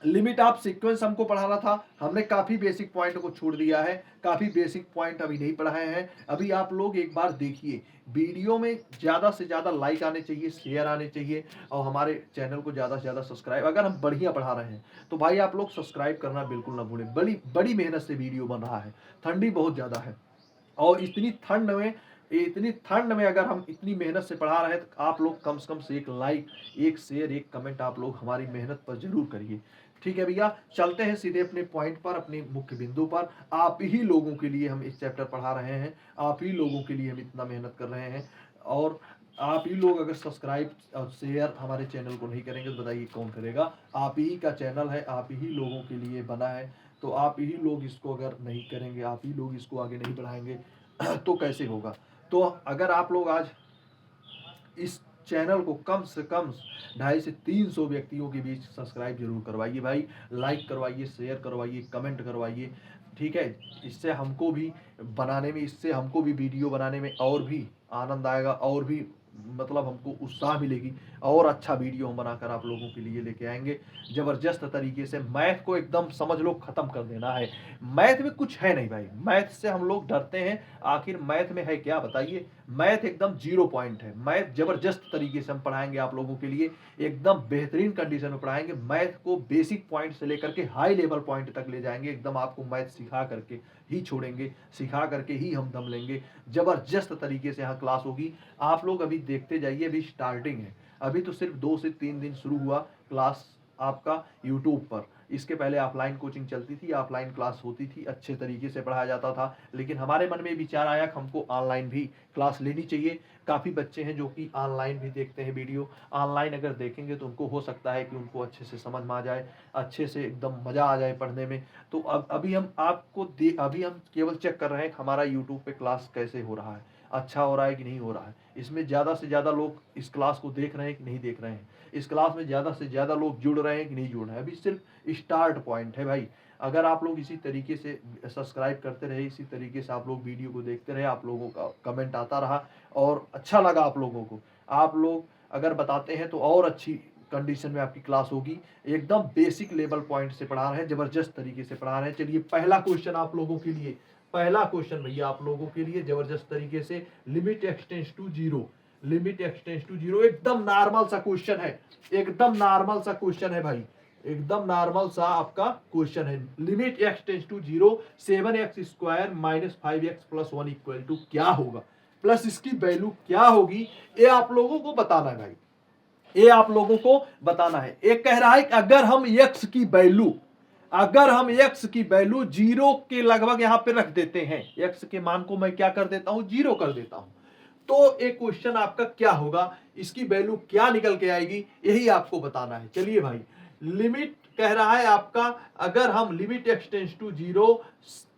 लिमिट ऑफ सीक्वेंस हमको पढ़ाना था, हमने काफी बेसिक पॉइंट को छोड़ दिया है, काफी बेसिक पॉइंट अभी नहीं पढ़ाए हैं। अभी आप लोग एक बार देखिए, वीडियो में ज्यादा से ज्यादा लाइक आने चाहिए, शेयर आने चाहिए, और हमारे चैनल को ज्यादा से ज्यादा सब्सक्राइब, अगर हम बढ़िया पढ़ा रहे हैं तो भाई आप लोग सब्सक्राइब करना बिल्कुल ना भूलें। बड़ी मेहनत से वीडियो बन रहा है, ठंडी बहुत ज्यादा है, और इतनी ठंड में अगर हम इतनी मेहनत से पढ़ा रहे हैं तो आप लोग कम से कम से एक लाइक, एक शेयर, एक कमेंट आप लोग हमारी मेहनत पर जरूर करिए। ठीक है भैया, चलते हैं सीधे अपने पॉइंट पर, अपने मुख्य बिंदु पर। आप ही लोगों के लिए हम इस चैप्टर पढ़ा रहे हैं, आप ही लोगों के लिए हम इतना मेहनत कर रहे हैं, और आप ही लोग अगर सब्सक्राइब और शेयर हमारे चैनल को नहीं करेंगे तो बताइए कौन करेगा। आप ही का चैनल है, आप ही लोगों के लिए बना है, तो आप ही लोग इसको अगर नहीं करेंगे, आप ही लोग इसको आगे नहीं बढ़ाएंगे तो कैसे होगा। तो अगर आप लोग आज इस चैनल को कम से कम 250 से 300 व्यक्तियों के बीच सब्सक्राइब जरूर करवाइए भाई, लाइक करवाइए, शेयर करवाइए, कमेंट करवाइए। ठीक है, इससे हमको भी वीडियो बनाने में और भी आनंद आएगा, और भी मतलब हमको उत्साह मिलेगी, और अच्छा वीडियो हम बनाकर आप लोगों के लिए लेके आएंगे जबरदस्त तरीके से। मैथ को एकदम समझ लो खत्म कर देना है, मैथ में कुछ है नहीं भाई, मैथ से हम लोग डरते हैं, आखिर मैथ में है क्या बताइए। मैथ एकदम 0 पॉइंट है, मैथ जबरदस्त तरीके से हम पढ़ाएंगे आप लोगों के लिए, एकदम बेहतरीन कंडीशन में पढ़ाएंगे। मैथ को बेसिक पॉइंट से लेकर के हाई लेवल पॉइंट तक ले जाएंगे, एकदम आपको मैथ सिखा करके ही छोड़ेंगे, सिखा करके ही हम दम लेंगे। जबरदस्त तरीके से यहाँ क्लास होगी, आप लोग अभी देखते जाइए, अभी स्टार्टिंग है, अभी तो सिर्फ 2 से 3 दिन शुरू हुआ क्लास आपका यूट्यूब पर। इसके पहले ऑफलाइन कोचिंग चलती थी, ऑफलाइन क्लास होती थी, अच्छे तरीके से पढ़ाया जाता था, लेकिन हमारे मन में विचार आया कि हमको ऑनलाइन भी क्लास लेनी चाहिए। काफ़ी बच्चे हैं जो कि ऑनलाइन भी देखते हैं वीडियो, ऑनलाइन अगर देखेंगे तो उनको हो सकता है कि उनको अच्छे से समझ में आ जाए, अच्छे से एकदम मज़ा आ जाए पढ़ने में। तो अभी हम केवल चेक कर रहे हैं कि हमारा यूट्यूब पे क्लास कैसे हो रहा है, अच्छा हो रहा है कि नहीं हो रहा है, इसमें ज़्यादा से ज़्यादा लोग इस क्लास को देख रहे हैं कि नहीं देख रहे हैं, इस क्लास में ज़्यादा से ज़्यादा लोग जुड़ रहे हैं कि नहीं जुड़ रहे हैं। अभी सिर्फ स्टार्ट पॉइंट है भाई। अगर आप लोग इसी तरीके से सब्सक्राइब करते रहे, इसी तरीके से आप लोग वीडियो को देखते रहे, आप लोगों का कमेंट आता रहा और अच्छा लगा आप लोगों को, आप लोग अगर बताते हैं तो और अच्छी कंडीशन में आपकी क्लास होगी। एकदम बेसिक लेवल पॉइंट से पढ़ा रहे हैं, जबरदस्त तरीके से पढ़ा रहे हैं। चलिए पहला क्वेश्चन आप लोगों के लिए, पहला क्वेश्चन भैया आप लोगों के लिए जबरदस्त तरीके से, limit x tends to zero, limit x tends to zero, एकदम नॉर्मल सा क्वेश्चन है, एकदम नॉर्मल सा क्वेश्चन है भाई, एकदम नॉर्मल सा आपका क्वेश्चन है। Limit x tends to 0, 7x² minus 5x plus 1 equal to क्या होगा, प्लस इसकी वैल्यू क्या होगी, ये आप लोगों को बताना है भाई, ये आप लोगों को बताना है। एक कह रहा है कि अगर हम x की वैल्यू 0 के लगभग यहां पे रख देते हैं, x के मान को मैं क्या कर देता हूं, 0 कर देता हूं, तो एक क्वेश्चन आपका क्या होगा, इसकी वैल्यू क्या निकल के आएगी, यही आपको बताना है। चलिए भाई, लिमिट कह रहा है आपका, अगर हम लिमिट एक्स टेंड्स टू 0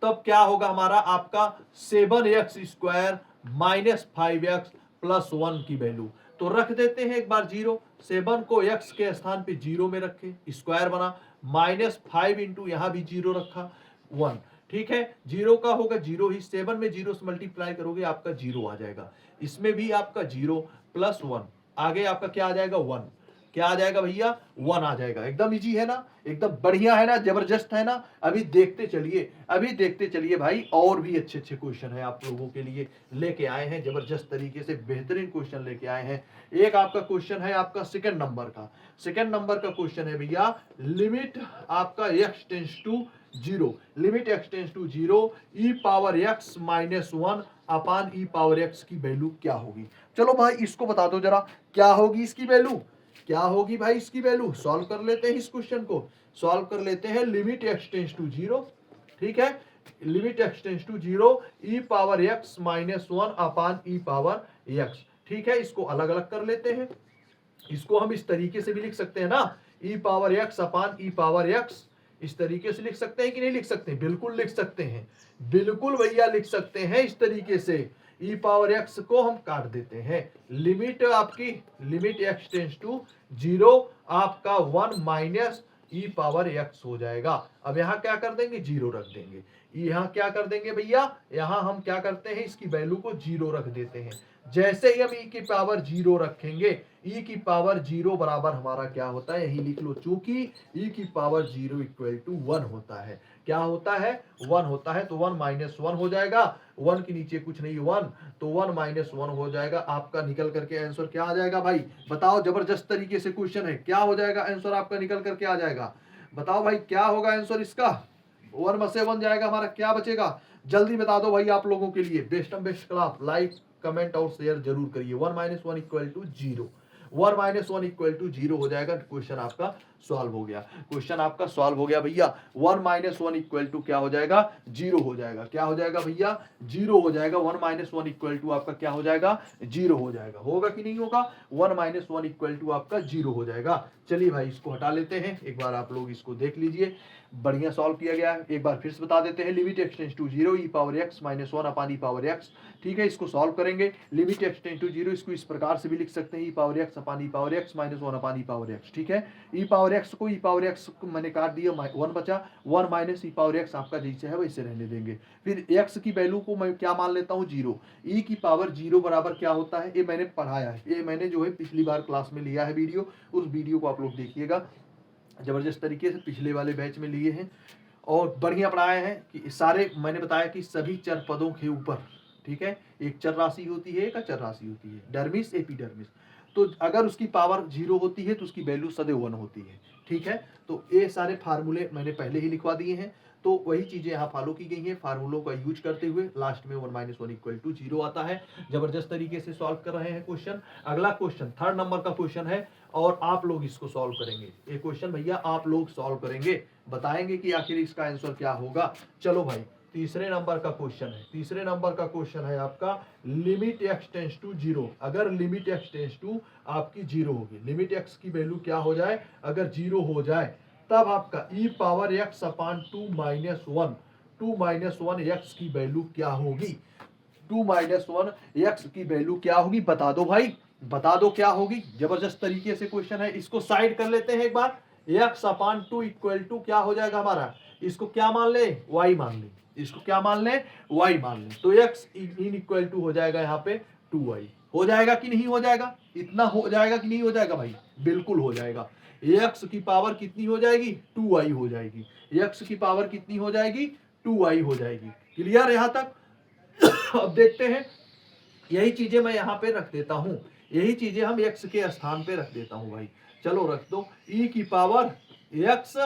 तब क्या होगा हमारा आपका 7x² माइनस 5x प्लस 1 की वैल्यू, तो रख देते हैं एक बार 0, 7 को x के स्थान पे 0 में रखे, स्क्वायर बना, माइनस 5 इंटू यहां भी 0 रखा, 1, ठीक है, 0 का होगा 0 ही, 7 में 0 से मल्टीप्लाई करोगे आपका 0 आ जाएगा, इसमें भी आपका 0 प्लस 1, आगे आपका क्या आ जाएगा 1, क्या आ जाएगा भैया 1 आ जाएगा। एकदम इजी है ना, एकदम बढ़िया है ना, जबरदस्त है ना। अभी देखते चलिए भाई, और भी अच्छे अच्छे क्वेश्चन है आप लोगों के लिए लेके आए हैं, जबरदस्त तरीके से बेहतरीन क्वेश्चन लेके आए हैं। एक आपका क्वेश्चन है आपका सेकंड नंबर का क्वेश्चन है भैया, लिमिट आपका x tends to 0, limit x tends to 0 e power x minus 1 upon e power x की वैल्यू क्या होगी। चलो भाई इसको बता दो जरा, क्या होगी इसकी वैल्यू, क्या होगी भाई इसकी वैल्यू। सॉल्व कर लेते हैं, इस क्वेश्चन को सॉल्व कर लेते हैं। लिमिट x टेंड्स टू 0, ठीक है, limit x tends to 0 e power x minus 1 upon e power x. ठीक है, इसको अलग अलग कर लेते हैं। इसको हम इस तरीके से भी लिख सकते हैं ना, ई पावर एक्स अपान ई पावर एक्स। इस तरीके से लिख सकते हैं कि नहीं लिख सकते? बिल्कुल लिख सकते हैं, बिल्कुल भैया लिख सकते हैं इस तरीके से। ई पावर एक्स को हम काट देते हैं, लिमिट आपकी लिमिट एक्स टेंस टू 0 आपका 1 माइनस ई पावर एक्स हो जाएगा। अब यहाँ क्या कर देंगे? 0 रख देंगे। यहाँ क्या कर देंगे भैया? यहाँ हम क्या करते हैं, इसकी वैल्यू को 0 रख देते हैं। जैसे ही हम ई की पावर 0 रखेंगे, ई की पावर 0 बराबर हमारा क्या होता है, यही लिख लो, चूंकि ई की पावर 0 इक्वल टू 1 होता है। क्या होता है? 1 होता है। तो 1 माइनस 1 हो जाएगा, 1 के नीचे कुछ नहीं 1, तो 1 माइनस 1 हो जाएगा। आपका निकल करके आंसर क्या आ जाएगा भाई? बताओ, जबरदस्त तरीके से क्वेश्चन है, क्या हो जाएगा आंसर आपका निकल करके आ जाएगा? बताओ भाई क्या होगा आंसर इसका? 1 में से 1 जाएगा हमारा, क्या बचेगा? जल्दी बता दो भाई आप लोगों के लिए। Best of best class, like comment और शेयर जरूर करिए। 1 minus 1 equal to 0, 1 minus 1 equal to 0 हो जाएगा। क्वेश्चन आपका सॉल्व हो गया, क्वेश्चन आपका सॉल्व हो गया भैया। 1 माइनस 1 इक्वल टू क्या हो जाएगा? 0 हो जाएगा। क्या हो जाएगा भैया? 0 हो जाएगा। 1 माइनस 1 इक्वल टू आपका क्या हो जाएगा? 0 हो जाएगा। होगा कि नहीं होगा? 1 माइनस 1 इक्वल टू आपका 0 हो जाएगा। चलिए भाई इसको हटा लेते हैं, एक बार आप लोग इसको देख लीजिए, बढ़िया सॉल्व किया गया है। एक बार फिर से बता देते हैं, limit x tends to 0 e power x minus 1 upon e power x. ठीक है, इसको सॉल्व करेंगे। लिमिट एक्स टेंस टू 0, इसको इस प्रकार से भी लिख सकते हैं, ई पावर एक्स अपान e power x minus 1 upon e power x. ठीक है, ई पावर एक्स को ई पावर एक्स को मैंने काट दिया, 1 बचा, 1 माइनस ई पावर एक्स आपका जैसे है वैसे रहने देंगे। फिर एक्स की वैल्यू को मैं क्या मान लेता हूँ? 0। ई की पावर 0 बराबर क्या होता है? ये मैंने पढ़ाया है, ये मैंने जो है पिछली बार क्लास में लिया है वीडियो, उस वीडियो को आप लोग देखिएगा, जबरदस्त तरीके से पिछले वाले बैच में लिए हैं और बढ़िया पढ़ाए हैं कि सारे मैंने बताया कि सभी चर पदों के ऊपर, ठीक है, एक चर राशि होती है, एक अचर राशि होती है, डर्मिस एपिडर्मिस। तो अगर उसकी पावर 0 होती है तो उसकी वैल्यू सदैव 1 होती है। ठीक है, तो ये सारे फार्मूले मैंने पहले ही लिखवा दिए हैं, तो वही चीजें यहाँ फॉलो की गई हैं। फार्मूलों का यूज करते हुए लास्ट में 1 माइनस 1 इक्वल टू 0 आता है। जबरदस्त तरीके से सॉल्व कर रहे हैं क्वेश्चन। अगला क्वेश्चन 3rd नंबर का क्वेश्चन है और आप लोग इसको सॉल्व करेंगे। ये क्वेश्चन भैया आप लोग सॉल्व करेंगे, बताएंगे कि आखिर इसका आंसर क्या होगा। चलो भाई, तीसरे नंबर का क्वेश्चन है। तीसरे नंबर का क्वेश्चन है आपका लिमिट एक्स टेंस टू 0। अगर लिमिट एक्स टेंस टू आपकी 0 होगी, लिमिट एक्स की वैल्यू क्या हो जाए? अगर 0 हो जाए तब आपका ई पावर एक्स अपान 2 माइनस 1, 2 माइनस 1 एक्स की वैल्यू क्या होगी? 2 माइनस 1 एक्स की वैल्यू क्या होगी? बता दो भाई, बता दो क्या होगी। जबरदस्त तरीके से क्वेश्चन है, इसको साइड कर लेते हैं एक बार। एक्स अपान 2 इक्वल टू क्या हो जाएगा हमारा? इसको क्या मान ले? वाई मान ले। इसको क्या मान ले? वाई मान ले। तो एक्स इन इक्वल टू हो जाएगा यहाँ पे 2y। हो जाएगा कि नहीं हो जाएगा? इतना हो जाएगा कि नहीं हो जाएगा भाई? बिल्कुल हो जाएगा। एक्स की पावर कितनी हो जाएगी? 2y हो जाएगी। एक्स की पावर कितनी हो जाएगी? 2y हो जाएगी। क्लियर यहाँ तक? अब देखते हैं, यही चीजें मैं यहाँ पे रख देता हूँ, यही चीजें हम x के स्थान पे रख देता हूँ भाई। चलो रख दो, e की पावर x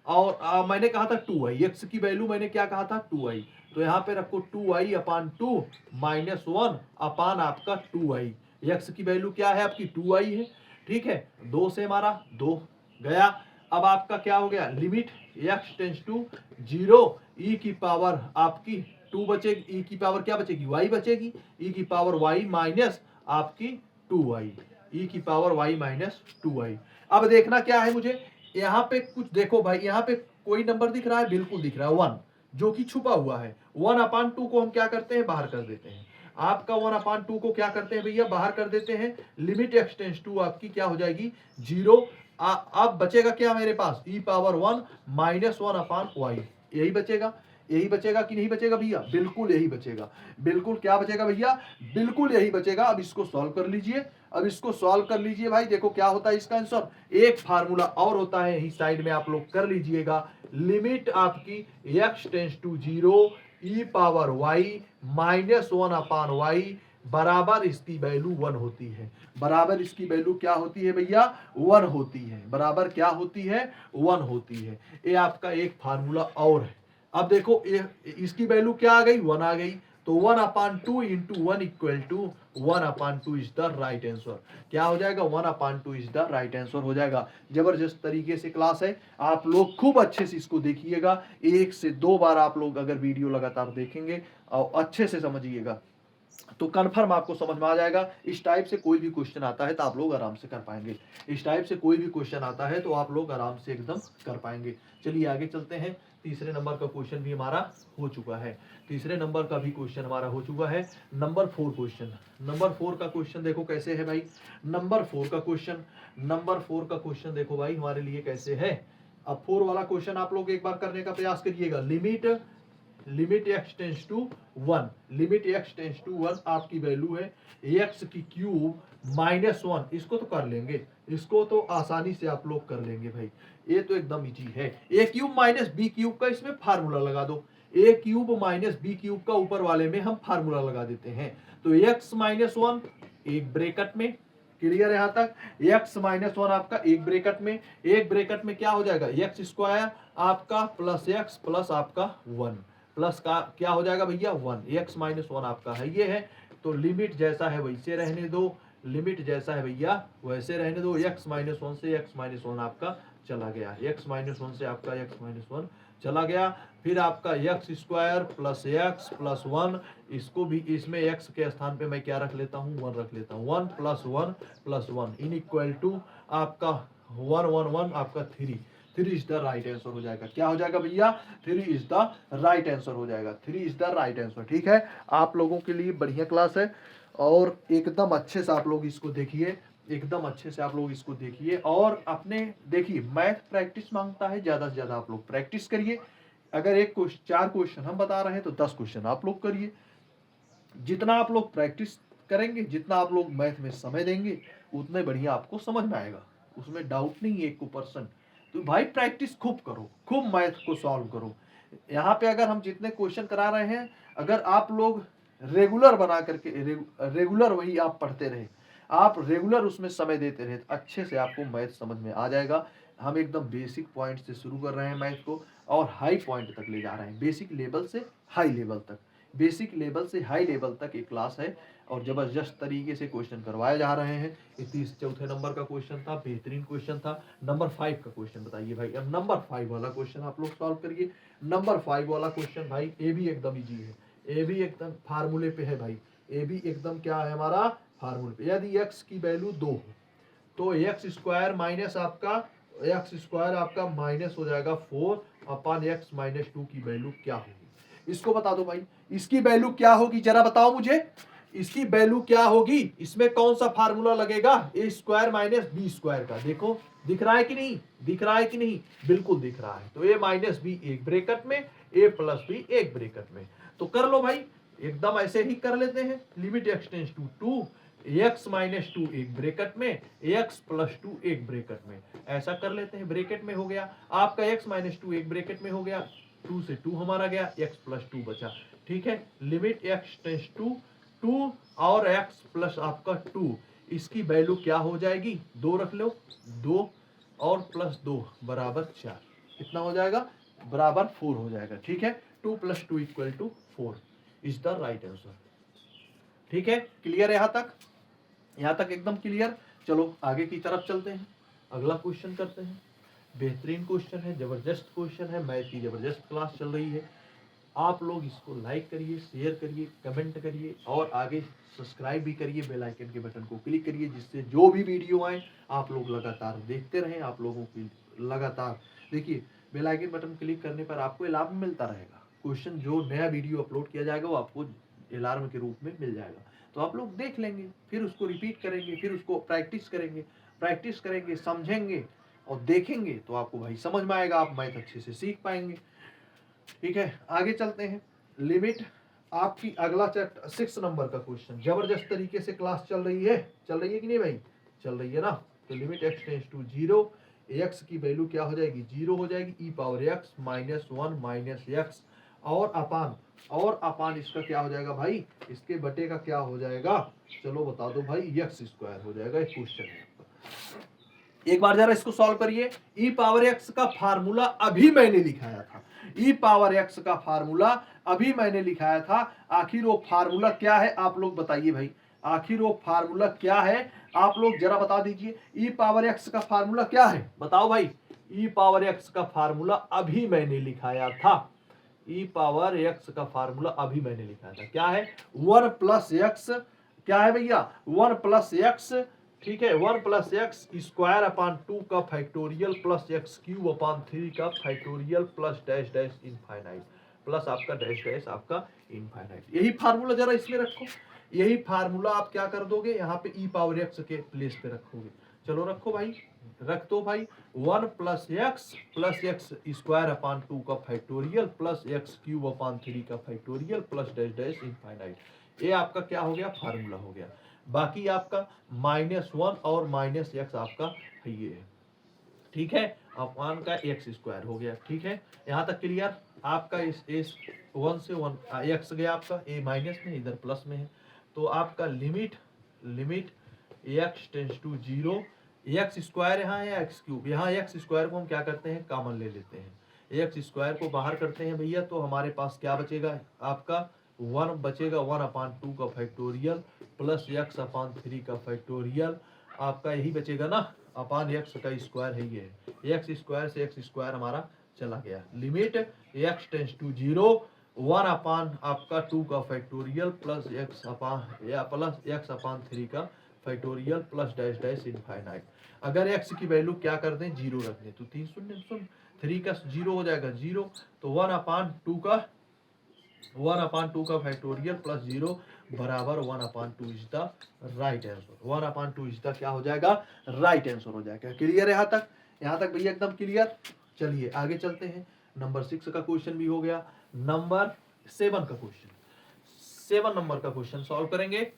और मैंने कहा था 2y, x की वैल्यू मैंने क्या कहा था? 2y। तो यहाँ पे रखो 2y अपान 2 माइनस 1 अपान आपका 2y। x की वैल्यू क्या है आपकी? 2y है। ठीक है, 2 से हमारा 2 गया। अब आपका क्या हो गया? Limit x tends to 0, e की पावर आपकी 2 बचेगी, e की पावर क्या बचेगी? y बचेगी। e की पावर y माइनस आपकी 2y, e की पावर y माइनस 2y। अब देखना क्या है मुझे, यहाँ पे कुछ देखो भाई, यहाँ पे कोई नंबर दिख रहा है? बिल्कुल दिख रहा है, 1, जो कि छुपा हुआ है। 1 अपान 2 को हम क्या करते हैं? बाहर कर देते हैं। आपका 1 अपान 2 को क्या करते हैं भैया? बाहर कर देते हैं। लिमिट एक्स टेंस टू आपकी क्या हो जाएगी? 0। अब बचेगा क्या मेरे पास? e power 1 minus 1 upon y। यही बचेगा, यही बचेगा कि नहीं बचेगा भैया? बिल्कुल यही बचेगा। बिल्कुल क्या बचेगा भैया? बिल्कुल यही बचेगा। अब इसको सॉल्व कर लीजिए, अब इसको सॉल्व कर लीजिए भाई। देखो क्या होता है इसका आंसर। एक फार्मूला और होता है, यही साइड में आप लोग कर लीजिएगा। लिमिट आपकी x tends to 0 e power y minus 1 upon y बराबर इसकी वैल्यू 1 होती है। बराबर इसकी वैल्यू क्या होती है भैया? 1 होती है। बराबर क्या होती है? 1 होती है। ये आपका एक फार्मूला और है। अब देखो इसकी वैल्यू क्या आ गई? 1 आ गई। तो 1/2 into 1 equal to 1/2 is the right answer. क्या हो जाएगा? 1/2 इज द राइट आंसर हो जाएगा। जबरदस्त तरीके से क्लास है, आप लोग खूब अच्छे से इसको देखिएगा। 1 से 2 बार आप लोग अगर वीडियो लगातार देखेंगे और अच्छे से समझिएगा तो कन्फर्म आपको समझ में आ जाएगा। इस टाइप से कोई भी क्वेश्चन आता है तो आप लोग आराम से कर पाएंगे। इस टाइप से कोई भी क्वेश्चन आता है तो आप लोग आराम से एकदम कर पाएंगे। चलिए आगे चलते हैं। तीसरे नंबर का क्वेश्चन भी हमारा हो चुका है। तीसरे नंबर का भी क्वेश्चन हमारा हो चुका है। Number 4 question. नंबर 4 का क्वेश्चन देखो कैसे है भाई। नंबर 4 का क्वेश्चन देखो भाई हमारे लिए कैसे है। अब 4 वाला क्वेश्चन आप लोग एक बार करने का प्रयास करिएगा। Limit x tends to 1, limit x tends to 1 आपकी वैल्यू है x की क्यूब -1। इसको तो कर लेंगे, इसको तो आसानी से आप लोग कर लेंगे भाई, ये तो एकदम इजी है। a cube minus b cube का इसमें फार्मूला लगा दो। a cube minus b cube का ऊपर वाले में हम फार्मूला लगा देते हैं। तो x -1 एक ब्रैकेट में, क्लियर यहां तक। x -1 आपका एक ब्रैकेट में क्या हो जाएगा? x स्क्वायर आपका प्लस x प्लस आपका 1 प्लस का क्या हो जाएगा भैया? 1। x -1 आपका है ये है। तो लिमिट जैसा है वैसे रहने दो, लिमिट जैसा है भैया वैसे रहने दो। x -1 से x -1 आपका चला गया, x -1 से आपका x -1 चला गया। फिर आपका x square plus x plus 1, इसको भी इसमें x के स्थान पे मैं क्या रख लेता हूँ? 1 रख लेता हूँ। 1 प्लस 1 इन इक्वल टू आपका 1 1 1 आपका 3 इज द राइट आंसर हो जाएगा। क्या हो जाएगा भैया? 3 इज द राइट आंसर हो जाएगा। 3 इज द राइट आंसर। ठीक है, आप लोगों के लिए बढ़िया क्लास है और एकदम अच्छे से आप लोग इसको देखिए, एकदम अच्छे से आप लोग इसको देखिए और अपने देखिए मैथ प्रैक्टिस मांगता है, ज्यादा से ज्यादा आप लोग प्रैक्टिस करिए। अगर एक 4 क्वेश्चन हम बता रहे हैं तो 10 क्वेश्चन आप लोग करिए। जितना आप लोग प्रैक्टिस करेंगे, जितना आप लोग मैथ में समय देंगे, उतने बढ़िया आपको समझ में आएगा, उसमें डाउट नहीं है 1%। तो भाई प्रैक्टिस खूब करो, खूब मैथ को सॉल्व करो। यहाँ पे अगर हम जितने क्वेश्चन करा रहे हैं, अगर आप लोग रेगुलर बना करके रेगुलर वही आप पढ़ते रहे, आप रेगुलर उसमें समय देते रहे, तो अच्छे से आपको मैथ समझ में आ जाएगा। हम एकदम बेसिक पॉइंट से शुरू कर रहे हैं मैथ को और हाई पॉइंट तक ले जा रहे हैं, बेसिक लेवल से हाई लेवल तक। बेसिक लेवल से हाई लेवल तक एक क्लास है और जबरदस्त तरीके से क्वेश्चन करवाए जा रहे हैं। 34 नंबर का क्वेश्चन था, बेहतरीन क्वेश्चन था। नंबर 5 का क्वेश्चन बताइए भाई। अब नंबर 5 वाला क्वेश्चन आप लोग सॉल्व करिए। नंबर 5 वाला क्वेश्चन भाई ये भी एकदम इजी है, ये भी एकदम फार्मूले पे है भाई, ये भी एकदम क्या है हमारा? फार्मूले पे। यदि x की वैल्यू 2 हो तो x स्क्वायर माइनस आपका माइनस हो जाएगा 4/x - 2 की वैल्यू क्या होगी? इसको बता दो भाई, इसकी वैल्यू क्या होगी जरा बताओ मुझे, इसकी वैल्यू क्या होगी? इसमें कौन सा फार्मूला लगेगा? ए स्क्वायर माइनस बी स्क्वायर का। देखो दिख रहा है कि नहीं? दिख रहा है कि नहीं? बिल्कुल दिख रहा है। तो ए माइनस बी एक ब्रैकेट में, ए प्लस बी एक ब्रैकेट में। तो कर लो भाई, एकदम ऐसे ही कर लेते हैं। Limit x tends to 2, x - 2 एक ब्रैकेट में, x + 2 एक ब्रैकेट में, ऐसा कर लेते हैं। ब्रैकेट में हो गया आपका x - 2 एक ब्रैकेट में हो गया, 2 से 2 हमारा गया, x + 2 बचा। ठीक है, लिमिट x टेंस टू 2 और x प्लस आपका 2, इसकी वैल्यू क्या हो जाएगी? 2 रख लो, 2 और प्लस 2 बराबर 4। कितना हो जाएगा? बराबर 4 हो जाएगा। ठीक है, 2 + 2 = 4 इज द राइट आंसर। ठीक है, क्लियर है यहाँ तक? यहाँ तक एकदम क्लियर। चलो आगे की तरफ चलते हैं, अगला क्वेश्चन करते हैं। बेहतरीन क्वेश्चन है, जबरदस्त क्वेश्चन है, मैथ की जबरदस्त क्लास चल रही है। आप लोग इसको लाइक करिए, शेयर करिए, कमेंट करिए और आगे सब्सक्राइब भी करिए, बेल आइकन के बटन को क्लिक करिए, जिससे जो भी वीडियो आए आप लोग लगातार देखते रहें। आप लोगों की लगातार देखिए, बेल आइकन बटन क्लिक करने पर आपको अलार्म मिलता रहेगा। क्वेश्चन जो नया वीडियो अपलोड किया जाएगा वो आपको अलार्म के रूप में मिल जाएगा। तो आप लोग देख लेंगे, फिर उसको रिपीट करेंगे, फिर उसको प्रैक्टिस करेंगे, समझेंगे और देखेंगे तो आपको भाई समझ में आएगा, आप मैथ अच्छे से सीख पाएंगे। ठीक है, आगे चलते हैं। लिमिट आपकी अगला चैप्टर 6 नंबर का क्वेश्चन, जबरदस्त तरीके से क्लास चल रही है कि नहीं भाई? चल रही है ना। तो limit x tends to 0, x की वैल्यू क्या हो जाएगी? 0 हो जाएगी, e⁻x -1 - x और अपान इसका क्या हो जाएगा भाई? इसके बटे का क्या हो जाएगा? चलो बता दो भाई, x स्क्वायर हो जाएगा। एक क्वेश्चन है। एक बार जरा इसको सॉल्व करिए। ई पावर एक्स का फार्मूला अभी मैंने लिखाया था, ई पावर एक्स का फार्मूला अभी मैंने लिखाया था। आखिर वो फार्मूला क्या है आप लोग बताइए भाई, आखिर वो फार्मूला क्या है आप लोग जरा बता दीजिए। ई पावर एक्स का फार्मूला क्या है बताओ भाई। ई पावर एक्स का फार्मूला अभी मैंने लिखाया था, ई पावर एक्स का फार्मूला अभी मैंने लिखाया था। क्या है, 1 प्लस एक्स, क्या है भैया 1 प्लस एक्स, ठीक है 1 प्लस एक्स स्क्वायर अपान 2 का फैक्टोरियल प्लस एक्स क्यूब अपान 3 का factorial plus dash dash infinite plus आपका डैश डैश आपका इनफाइनाइट। यही फार्मूला जरा इसमें रखो, यही फार्मूला आप क्या कर दोगे यहाँ पे ई पावर एक्स के प्लेस पे रखोगे। चलो रखो भाई, रख दो भाई। 1 प्लस एक्स स्क्वायर अपान 2 का फैक्टोरियल प्लस एक्स क्यूब अपान 3 का factorial plus dash dash infinite. ये आपका क्या हो गया, फार्मूला हो गया। बाकी आपका -1 और -x आपका ये है, ठीक है, अपान का एक्स स्क्वायर हो गया। ठीक है, यहाँ तक क्लियर। आपका इस 1 से 1 एक्स गया आपका, ए माइनस में इधर प्लस में है, तो आपका limit x tends to 0, x square यहाँ है एक्स क्यूब, यहाँ एक्स स्क्वायर को हम क्या करते हैं कॉमन ले लेते हैं, एक्स स्क्वायर को बाहर करते हैं भैया, तो हमारे पास क्या बचेगा आपका 1 बचेगा, 1 अपान 2 का फैक्टोरियल प्लस एक्स अपान 3 का फैक्टोरियल, आपका यही बचेगा ना, अपान एक्स का स्क्वायर है ये, एक्स स्क्वायर से एक्स स्क्वायर हमारा चला गया। लिमिट एक्स टेंस टू 0, 1 अपान आपका 2 का फैक्टोरियल प्लस एक्स अपान 3 का factorial plus dash dash infinite. अगर एक्स की वैल्यू क्या कर दें 0 रख दें तो 3 शून्य 3 का 0 हो जाएगा 0, तो 1 अपान 2 का फैक्टोरियल प्लस 0 बराबर 1 अपान 2 is the right answer. 1 upon 2 is the क्या हो जाएगा, राइट आंसर हो जाएगा। क्लियर है यहाँ तक भैया एकदम क्लियर। चलिए आगे चलते हैं, नंबर 6 का क्वेश्चन भी हो गया। नंबर 7 का क्वेश्चन, 7 नंबर का क्वेश्चन सॉल्व करेंगे।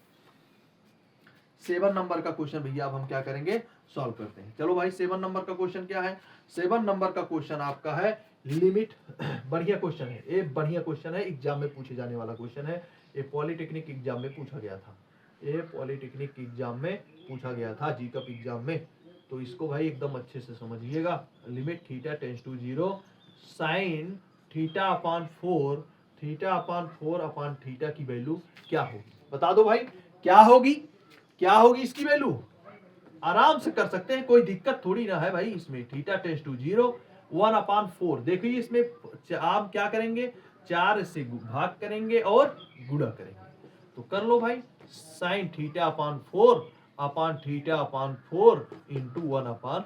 7 नंबर का क्वेश्चन भैया अब हम क्या करेंगे, सॉल्व करते हैं। चलो भाई 7 नंबर का क्वेश्चन क्या है, 7 नंबर का क्वेश्चन आपका है लिमिट। बढ़िया क्वेश्चन है, ये बढ़िया क्वेश्चन है, एग्जाम में पूछे जाने वाला क्वेश्चन है। ये पॉलिटेक्निक एग्जाम में पूछा गया था, ये पॉलिटेक्निक एग्जाम में पूछा गया था, जीकअप एग्जाम में। तो इसको भाई एकदम अच्छे से समझिएगा। Limit theta tends to 0 sine theta upon 4 upon theta की वैल्यू क्या होगी, बता दो भाई क्या होगी, क्या होगी इसकी वैल्यू। आराम से कर सकते हैं, कोई दिक्कत थोड़ी ना है भाई इसमें। थीटा टेंस टू 0 1 अपान 4, देखिए इसमें आप क्या करेंगे 4 से भाग करेंगे और गुणा करेंगे, तो कर लो भाई साइन थीटा अपान 4 इंटू 1 अपान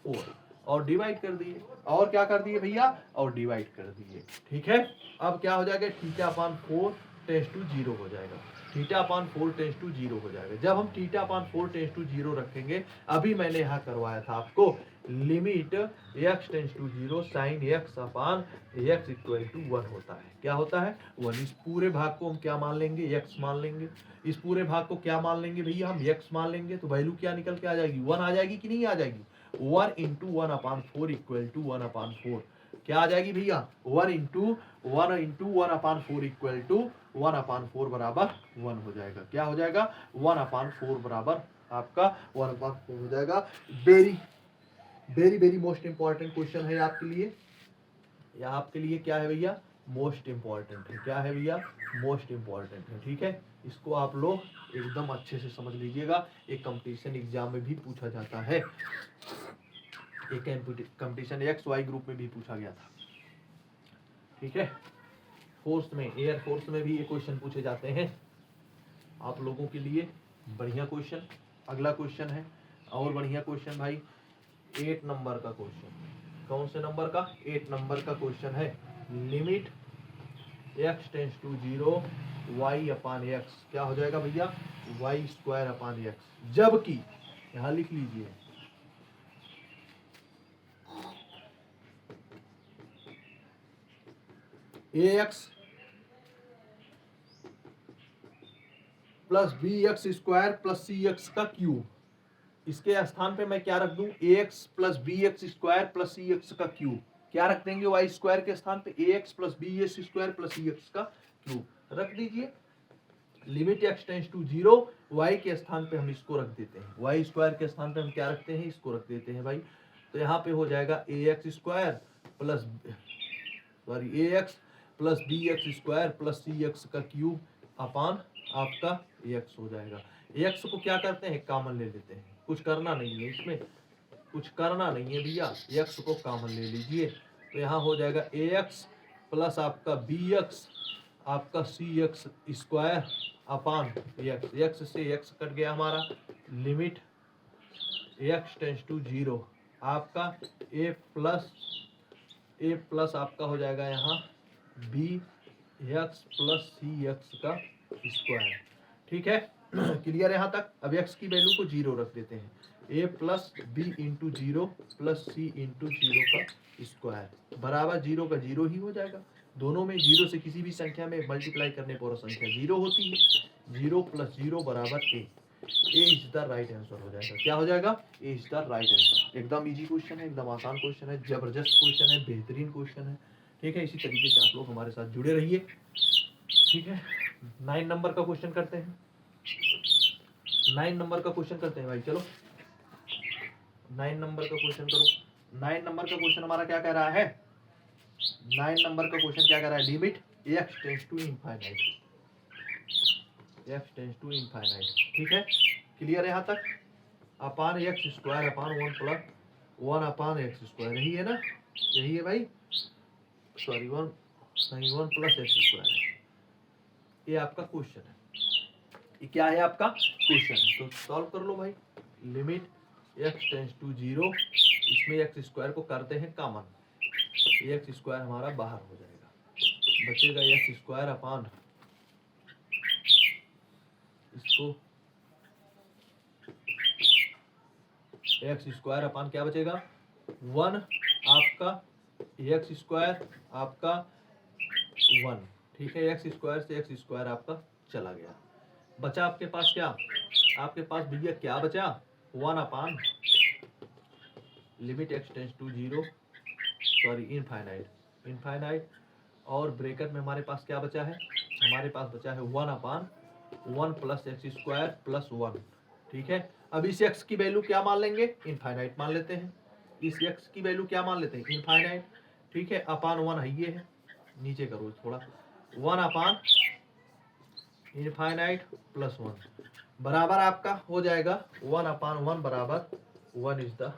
4 और डिवाइड कर दिए, और क्या कर दिए भैया, और डिवाइड कर दिए। ठीक है, अब क्या हो जाएगा थीटा अपान 4 टेंस टू 0 हो जाएगा, थीटा अपान 4 टेंस टू 0 हो जाएगा। जब हम थीटा अपान 4 टेंस टू 0 रखेंगे, अभी मैंने यहाँ करवाया था आपको, limit x tends to 0 sine x upon x equal to 1 होता है। क्या होता है 1। इस पूरे भाग को हम क्या मान लेंगे, एक्स मान लेंगे। इस पूरे भाग को क्या मान लेंगे भैया, हम एक्स मान लेंगे, तो वैल्यू क्या निकल के आ जाएगी 1 आ जाएगी कि नहीं आ जाएगी। 1 इंटू 1 अपान 4 इक्वल टू 1 अपान 4 क्या आ जाएगी भैया, 1 इंटू 1 अपान 4 इक्वल टू 1 अपान 4 बराबर 1 हो जाएगा। क्या हो जाएगा 1 अपान 4 बराबर आपका 1 अपान 4 हो जाएगा। Very very very most important question है आपके लिए, या आपके लिए क्या है भैया, मोस्ट इंपॉर्टेंट है। क्या है भैया, मोस्ट इंपॉर्टेंट है। ठीक है, इसको आप लोग एकदम अच्छे से समझ लीजिएगा, एक कंपटीशन एग्जाम में भी पूछा जाता है, एक कंपटीशन XY ग्रुप में भी पूछा गया था। ठीक है, फोर्स में, एयर फोर्स में भी ये क्वेश्चन पूछे जाते हैं आप लोगों के लिए। बढ़िया क्वेश्चन। अगला क्वेश्चन है और बढ़िया क्वेश्चन भाई, 8 नंबर का क्वेश्चन। कौन से नंबर का, 8 नंबर का क्वेश्चन है। Limit x tends to 0 y upon x क्या हो जाएगा भैया, वाई स्क्वायर अपान एक्स, जबकि यहां लिख लीजिए ax plus b x square plus c x का क्यूब, इसके स्थान पे मैं क्या रख दूं, ax plus b x square plus c x का क्यूब, क्या रख देंगे वाई स्क्वायर के स्थान पे ax plus b x square plus c x का क्यूब रख दीजिए। Limit x tends to 0, y के स्थान पे हम इसको रख देते हैं, वाई स्क्वायर के स्थान पे हम क्या रखते हैं, इसको रख देते हैं भाई। तो यहाँ पे हो जाएगा a x square plus a x plus b x square plus c x का क्यूब अपान आपका एक्स हो जाएगा। एक्स को क्या करते हैं, कॉमन ले लेते हैं, कुछ करना नहीं है इसमें, कुछ करना नहीं है भैया, एक्स को कॉमन ले लीजिए। तो यहाँ हो जाएगा ए एक्स प्लस आपका बी एक्स आपका c x square upon x, x से एक्स कट गया हमारा, लिमिट एक्स टेंस टू 0 आपका ए प्लस आपका हो जाएगा यहाँ B x plus c x का स्क्वायर। ठीक है, क्लियर यहाँ तक। अब एक्स की वैल्यू को 0 रख देते हैं, ए प्लस बी इंटू 0 प्लस सी इंटू 0 का स्क्वायर बराबर 0 का 0 ही हो जाएगा। दोनों में 0 से किसी भी संख्या में मल्टीप्लाई करने पर संख्या 0 होती है। 0 प्लस 0 बराबर ए इज द राइट आंसर हो जाएगा। क्या हो जाएगा, ए इज द राइट आंसर। एकदम इजी क्वेश्चन है, एकदम आसान क्वेश्चन है, जबरदस्त क्वेश्चन है, बेहतरीन क्वेश्चन है। ठीक है, इसी तरीके से आप लोग हमारे साथ जुड़े रहिए। ठीक है, 9 नंबर का क्वेश्चन करते हैं, 9 नंबर का क्वेश्चन करते हैं भाई। चलो 9 नंबर का क्वेश्चन करो। 9 नंबर का क्वेश्चन हमारा क्या कह रहा है, 9 नंबर का क्वेश्चन क्या कह रहा है, limit x tends to infinite, x tends to infinite. ठीक है, क्लियर है यहाँ तक। Upon x square upon 1 upon x square, यही है ना, यही है भाई, सॉरी 1 प्लस एक्स स्क्वायर, ये आपका क्वेश्चन है, ये क्या है आपका क्वेश्चन है। तो सॉल्व कर लो भाई। लिमिट एक्स टेंस टू 0, इसमें एक्स स्क्वायर को करते हैं कॉमन, एक्स स्क्वायर हमारा बाहर हो जाएगा, बचेगा एक्स स्क्वायर अपान इसको एक्स स्क्वायर अपान क्या बचेगा 1 आपका एक्स स्क्वायर आपका 1। ठीक है, एक्स स्क्वायर से एक्स स्क्वायर आपका चला गया, बचा आपके पास क्या, आपके पास भैया क्या बचा 1 upon limit x tends to 0 sorry infinite और ब्रैकेट में हमारे पास क्या बचा है, हमारे पास बचा है 1 upon 1 plus x square plus 1। ठीक है, अब इस एक्स की वैल्यू क्या मान लेंगे, इनफाइनाइट मान लेते हैं, इस एक्स की वैल्यू क्या मान लेते हैं, इनफाइनाइट। ठीक है, अपान 1 है, ये है, नीचे करो थोड़ा, 1 अपान इनफाइनाइट प्लस 1 बराबर आपका हो जाएगा 1 अपान 1 बराबर 1 इज द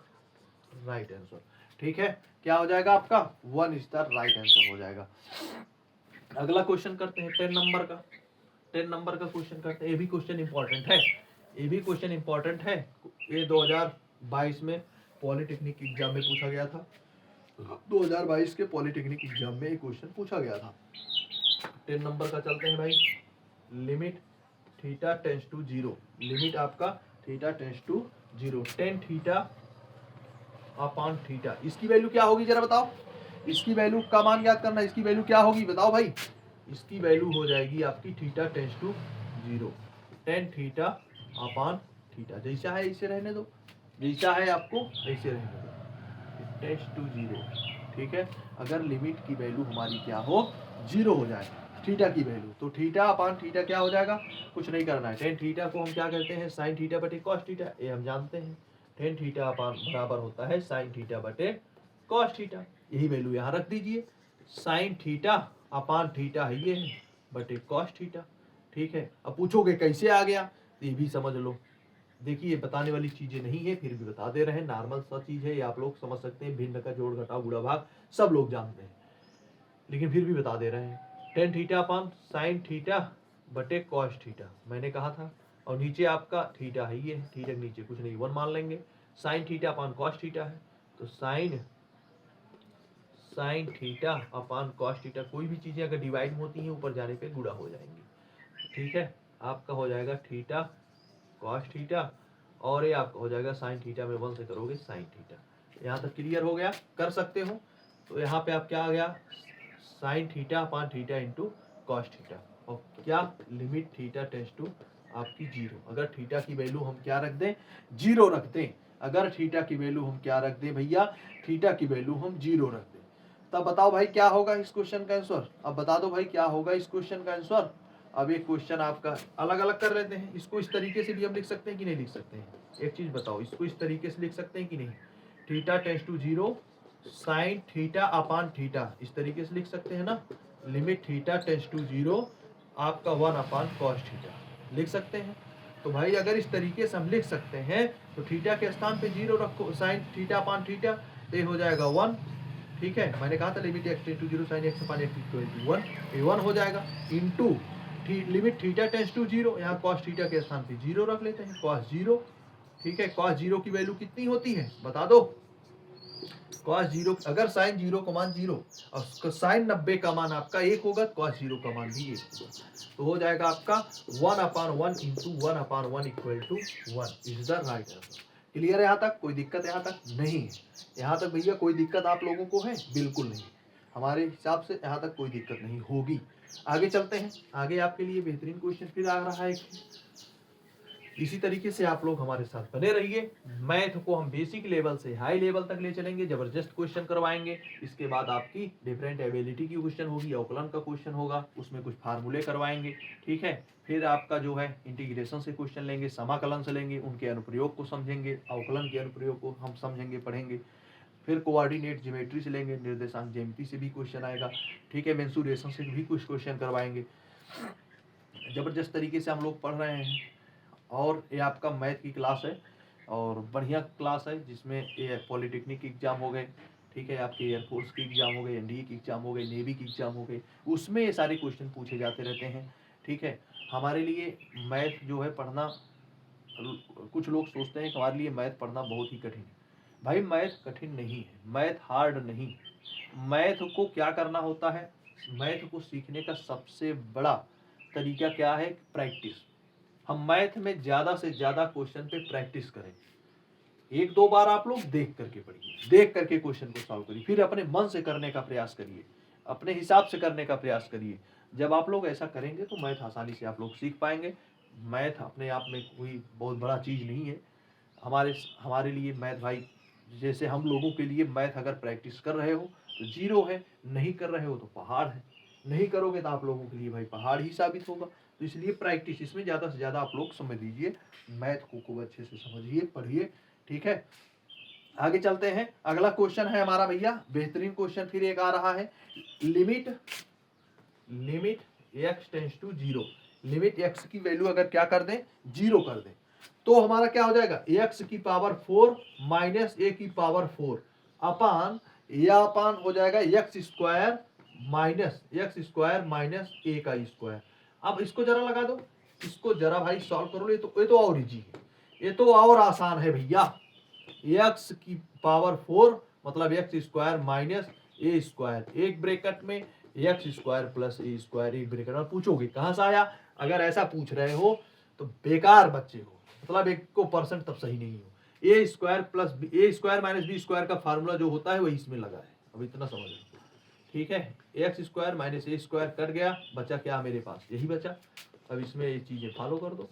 राइट आंसर। ठीक है, क्या हो जाएगा आपका 1 इज द राइट आंसर हो जाएगा। अगला क्वेश्चन करते हैं 10 नंबर का, 10 नंबर का क्वेश्चन करते हैं। ये भी क्वेश्चन इंपॉर्टेंट है, ये भी क्वेश्चन इंपॉर्टेंट है, ये 2022 में पॉलिटेक्निक एग्जाम में पूछा गया था, 2022 के पॉलिटेक्निक एग्जाम में ये क्वेश्चन पूछा गया था। 10 नंबर का चलते हैं भाई। Limit theta tends to 0, limit आपका theta tends to 0, tan theta upon theta, इसकी वैल्यू क्या होगी जरा बताओ, इसकी वैल्यू का मान याद करना, इसकी वैल्यू क्या होगी बताओ भाई, इसकी वैल्यू हो जाएगी आपकी theta tends to 0, tan theta upon theta, जैसा है इसे रहने दो, जैसा है आपको ऐसे रहने दो, टेंस टू 0। ठीक है, अगर लिमिट की वैल्यू हमारी क्या हो 0 हो जाए थीटा की वैल्यू, तो थीटा अपान थीटा क्या हो जाएगा, कुछ नहीं करना है, टेन थीटा को हम क्या कहते हैं साइन थीटा बटे कॉस थीटा, ये हम जानते हैं, टेन थीटा अपान बराबर होता है साइन थीटा बटे कॉस थीटा, यही वैल्यू यहाँ रख दीजिए, साइन थीटा अपान थीटा है ये है बटे कॉस थीटा। ठीक है, अब पूछोगे कैसे आ गया, ये भी समझ लो, देखिए बताने वाली चीजें नहीं है, फिर भी बता दे रहे हैं, नॉर्मल सा चीज है, ये आप लोग समझ सकते हैं, भिन्न का जोड़ घटाव गुणा भाग सब लोग जानते हैं, लेकिन फिर भी बता दे रहे हैं, टेन थीटा अपान साइन थीटा बटे कॉस थीटा मैंने कहा था, और नीचे आपका थीटा है ये, थीटा के नीचे कुछ नहीं 1 मान लेंगे, साइन थीटा अपान कॉस थीटा है, तो साइन थीटा अपान कॉस थीटा, कोई भी चीजें अगर डिवाइड होती हैं ऊपर जाने पे गुणा हो जाएंगी। ठीक है, आपका हो जाएगा थीटा कॉस थीटा, और ये आपका हो जाएगा साइन थीटा में 1 से करोगे साइन थीटा। यहाँ तक क्लियर हो गया, कर सकते हो। तो यहाँ पे आप क्या आ गया sign theta upon theta into cos theta, और क्या लिमिट थीटा टेंस टू आपकी 0, अगर थीटा की वैल्यू हम क्या रख दें 0 रख दें, अगर थीटा की वैल्यू हम क्या रख दें भैया, थीटा की वैल्यू हम 0 रख दें, तब बताओ भाई क्या होगा इस क्वेश्चन का आंसर, अब बता दो भाई क्या होगा इस क्वेश्चन का आंसर, अब एक क्वेश्चन आपका अलग अलग कर लेते हैं, इसको इस तरीके से भी हम लिख सकते हैं कि नहीं लिख सकते हैं? एक चीज बताओ, इसको इस तरीके से लिख सकते हैं कि नहीं? Theta tends to 0 sine theta upon theta, इस तरीके से लिख सकते हैं ना? लिमिट थीटा टेंड्स टू 0 आपका 1 अपान कॉस थीटा, लिख सकते हैं। तो भाई अगर इस तरीके से हम लिख सकते हैं तो थीटा के स्थान पे 0 रखो, साइन थीटा अपान थीटा, तो ये हो जाएगा 1। ठीक है, मैंने कहा था limit x tends to 0 sine x upon x equal to 1, ये 1 हो जाएगा। Into limit theta tends to 0, यहाँ कॉस थीटा के स्थान पे 0 रख लेते हैं, कॉस 0। ठीक है, कॉस 0 की वैल्यू कितनी होती है बता दो? कॉस 0, अगर साइन 0 का मान 0 और साइन 90 का मान आपका 1 होगा, कॉस 0 का मान भी 1 होगा, तो हो जाएगा आपका 1 upon 1 into 1 upon 1 equal to 1 is the right answer. Clear है यहाँ तक? कोई दिक्कत यहाँ तक नहीं है? यहाँ तक भैया कोई दिक्कत आप लोगों को है? बिल्कुल नहीं, हमारे हिसाब से यहाँ तक कोई दिक्कत नहीं होगी। आगे चलते हैं, आगे आपके लिए बेहतरीन क्वेश्चन फिर आ रहा है। इसी तरीके से आप लोग हमारे साथ बने रहिए। मैथ को हम बेसिक लेवल से हाई लेवल तक ले चलेंगे, जबरदस्त क्वेश्चन करवाएंगे। इसके बाद आपकी डिफरेंट एबिलिटी की क्वेश्चन होगी, अवकलन का क्वेश्चन होगा, उसमें कुछ फार्मूले करवाएंगे। ठीक है, फिर आपका जो है इंटीग्रेशन से क्वेश्चन लेंगे, समाकलन से लेंगे, उनके अनुप्रयोग को समझेंगे, अवकलन के अनुप्रयोग को हम समझेंगे, पढ़ेंगे। फिर कोऑर्डिनेट ज्योमेट्री से लेंगे, निर्देशांक ज्यामिति से भी क्वेश्चन आएगा। ठीक है, मेंसुरेशन से भी कुछ क्वेश्चन करवाएंगे। जबरदस्त तरीके से हम लोग पढ़ रहे हैं। और ये आपका मैथ की क्लास है और बढ़िया क्लास है, जिसमें ये पॉलिटेक्निक एग्जाम हो गए, ठीक है, आपके एयरफोर्स की एग्जाम हो गए, एनडीए की एग्जाम हो गए, नेवी की एग्जाम हो गए, उसमें ये सारे क्वेश्चन पूछे जाते रहते हैं। ठीक है, हमारे लिए मैथ जो है पढ़ना, कुछ लोग सोचते हैं कि हमारे लिए मैथ पढ़ना बहुत ही कठिन है। भाई मैथ कठिन नहीं है, मैथ हार्ड नहीं। मैथ को क्या करना होता है? मैथ को सीखने का सबसे बड़ा तरीका क्या है? प्रैक्टिस। हम मैथ में ज्यादा से ज्यादा क्वेश्चन पे प्रैक्टिस करें। एक दो बार आप लोग देख करके पढ़िए, देख करके क्वेश्चन को सॉल्व करिए, फिर अपने मन से करने का प्रयास करिए, अपने हिसाब से करने का प्रयास करिए। जब आप लोग ऐसा करेंगे तो मैथ आसानी से आप लोग सीख पाएंगे। मैथ अपने आप में कोई बहुत बड़ा चीज नहीं है। हमारे लिए मैथ भाई, जैसे हम लोगों के लिए मैथ अगर प्रैक्टिस कर रहे हो तो 0 है, नहीं कर रहे हो तो पहाड़ है। नहीं करोगे तो आप लोगों के लिए भाई पहाड़ ही साबित होगा। तो इसलिए प्रैक्टिस, इसमें ज़्यादा से ज़्यादा आप लोग समझ लीजिए, मैथ को खूब अच्छे से समझिए, पढ़िए। ठीक है, आगे चलते हैं। अगला क्वेश्चन है हमारा भैया बेहतरीन क्वेश्चन, फिर एक आ रहा है, limit x tends to 0, limit x की वैल्यू अगर क्या कर दें? 0 कर दें, तो हमारा क्या हो जाएगा? x की पावर 4 माइनस a की पावर 4 अपान, या अपान हो जाएगा x स्क्वायर माइनस a का स्क्वायर। अब इसको जरा लगा दो, इसको जरा भाई सॉल्व करो। ये तो और इजी है, ये तो और आसान है भैया। x की पावर 4 मतलब x square minus a square, एक ब्रैकेट में x square plus a square, एक ब्रैकेट में। पूछोगे कहां से आया? अगर ऐसा पूछ रहे हो तो बेकार बच्चे हो, मतलब 1% तब सही नहीं हो। a square plus a square minus b square का फार्मूला जो होता है वही इसमें लगा है, अब इतना समझ लो। ठीक है, एक्स स्क्वायर माइनस ए स्क्वायर कट गया, बचा क्या मेरे पास? यही बचा। अब इसमें ये चीजें फॉलो कर दो,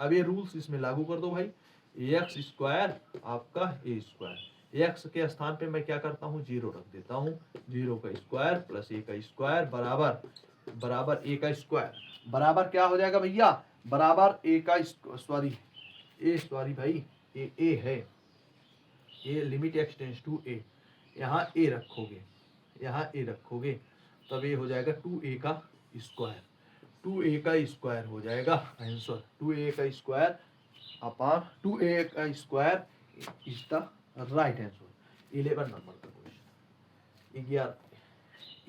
अब ये रूल्स इसमें लागू कर दो भाई। एक्स स्क्वायर आपका ए स्क्वायर, एक्स के स्थान पे मैं क्या करता हूँ? 0 रख देता हूँ। 0 का स्क्वायर प्लस ए का स्क्वायर बराबर ए का स्क्वायर, बराबर क्या हो जाएगा भैया? बराबर ए का सॉरी भाई, ए है, a limit x tends to a, यहाँ ए रखोगे, यहाँ ए रखोगे, तब ये हो जाएगा 2a का स्क्वायर, 2a का स्क्वायर हो जाएगा आंसर। 2a का स्क्वायर अपान 2a का square is the right answer. 11 number का क्वेश्चन,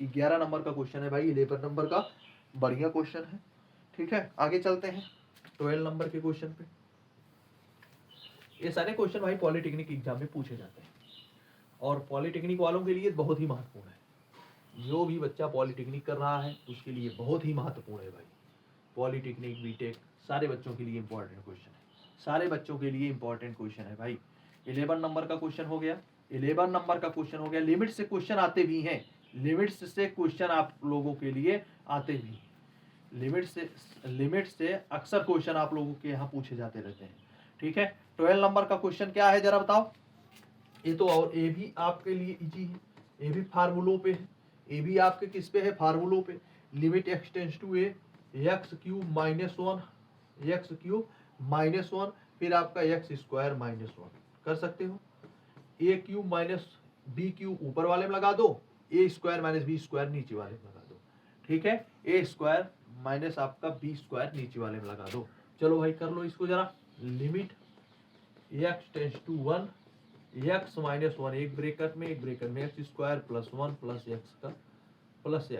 11 नंबर का क्वेश्चन है भाई, 11 नंबर का बढ़िया क्वेश्चन है। ठीक है, आगे चलते हैं 12 नंबर के क्वेश्चन पे। ये सारे क्वेश्चन भाई पॉलिटेक्निक एग्जाम में पूछे जाते हैं और पॉलिटेक्निक वालों के लिए बहुत ही महत्वपूर्ण है। जो भी बच्चा पॉलिटेक्निक कर रहा है उसके लिए बहुत ही महत्वपूर्ण है भाई। पॉलिटेक्निक, बीटेक सारे बच्चों के लिए इंपॉर्टेंट क्वेश्चन है, सारे बच्चों के लिए इंपॉर्टेंट क्वेश्चन है भाई। 11 नंबर का क्वेश्चन हो गया, 11 नंबर का क्वेश्चन हो गया। लिमिट से क्वेश्चन आते भी हैं, लिमिट्स से क्वेश्चन आप लोगों के लिए आते भी हैं। लिमिट से अक्सर क्वेश्चन आप लोगों के यहाँ पूछे जाते रहते हैं। ठीक है, 12 नंबर का क्वेश्चन क्या है जरा बताओ? ये तो और ये भी आपके लिए इजी है, ये भी फार्मूलों पे है, ये भी आपके किस पे है? फार्मूलों पे। Limit x tends to a x cube minus one, x cube minus one, फिर आपका एक्स स्क्वायर माइनस वन कर सकते हो। A cube minus b cube ऊपर वाले में लगा दो, a square minus b square नीचे वाले में लगा दो, ठीक है। ए स्क्वायर माइनस आपका बी स्क्वायर नीचे वाले में लगा दो। चलो भाई कर लो इसको जरा। Limit x tends to one, x minus one एक ब्रेकेट में x square plus one plus x का प्लस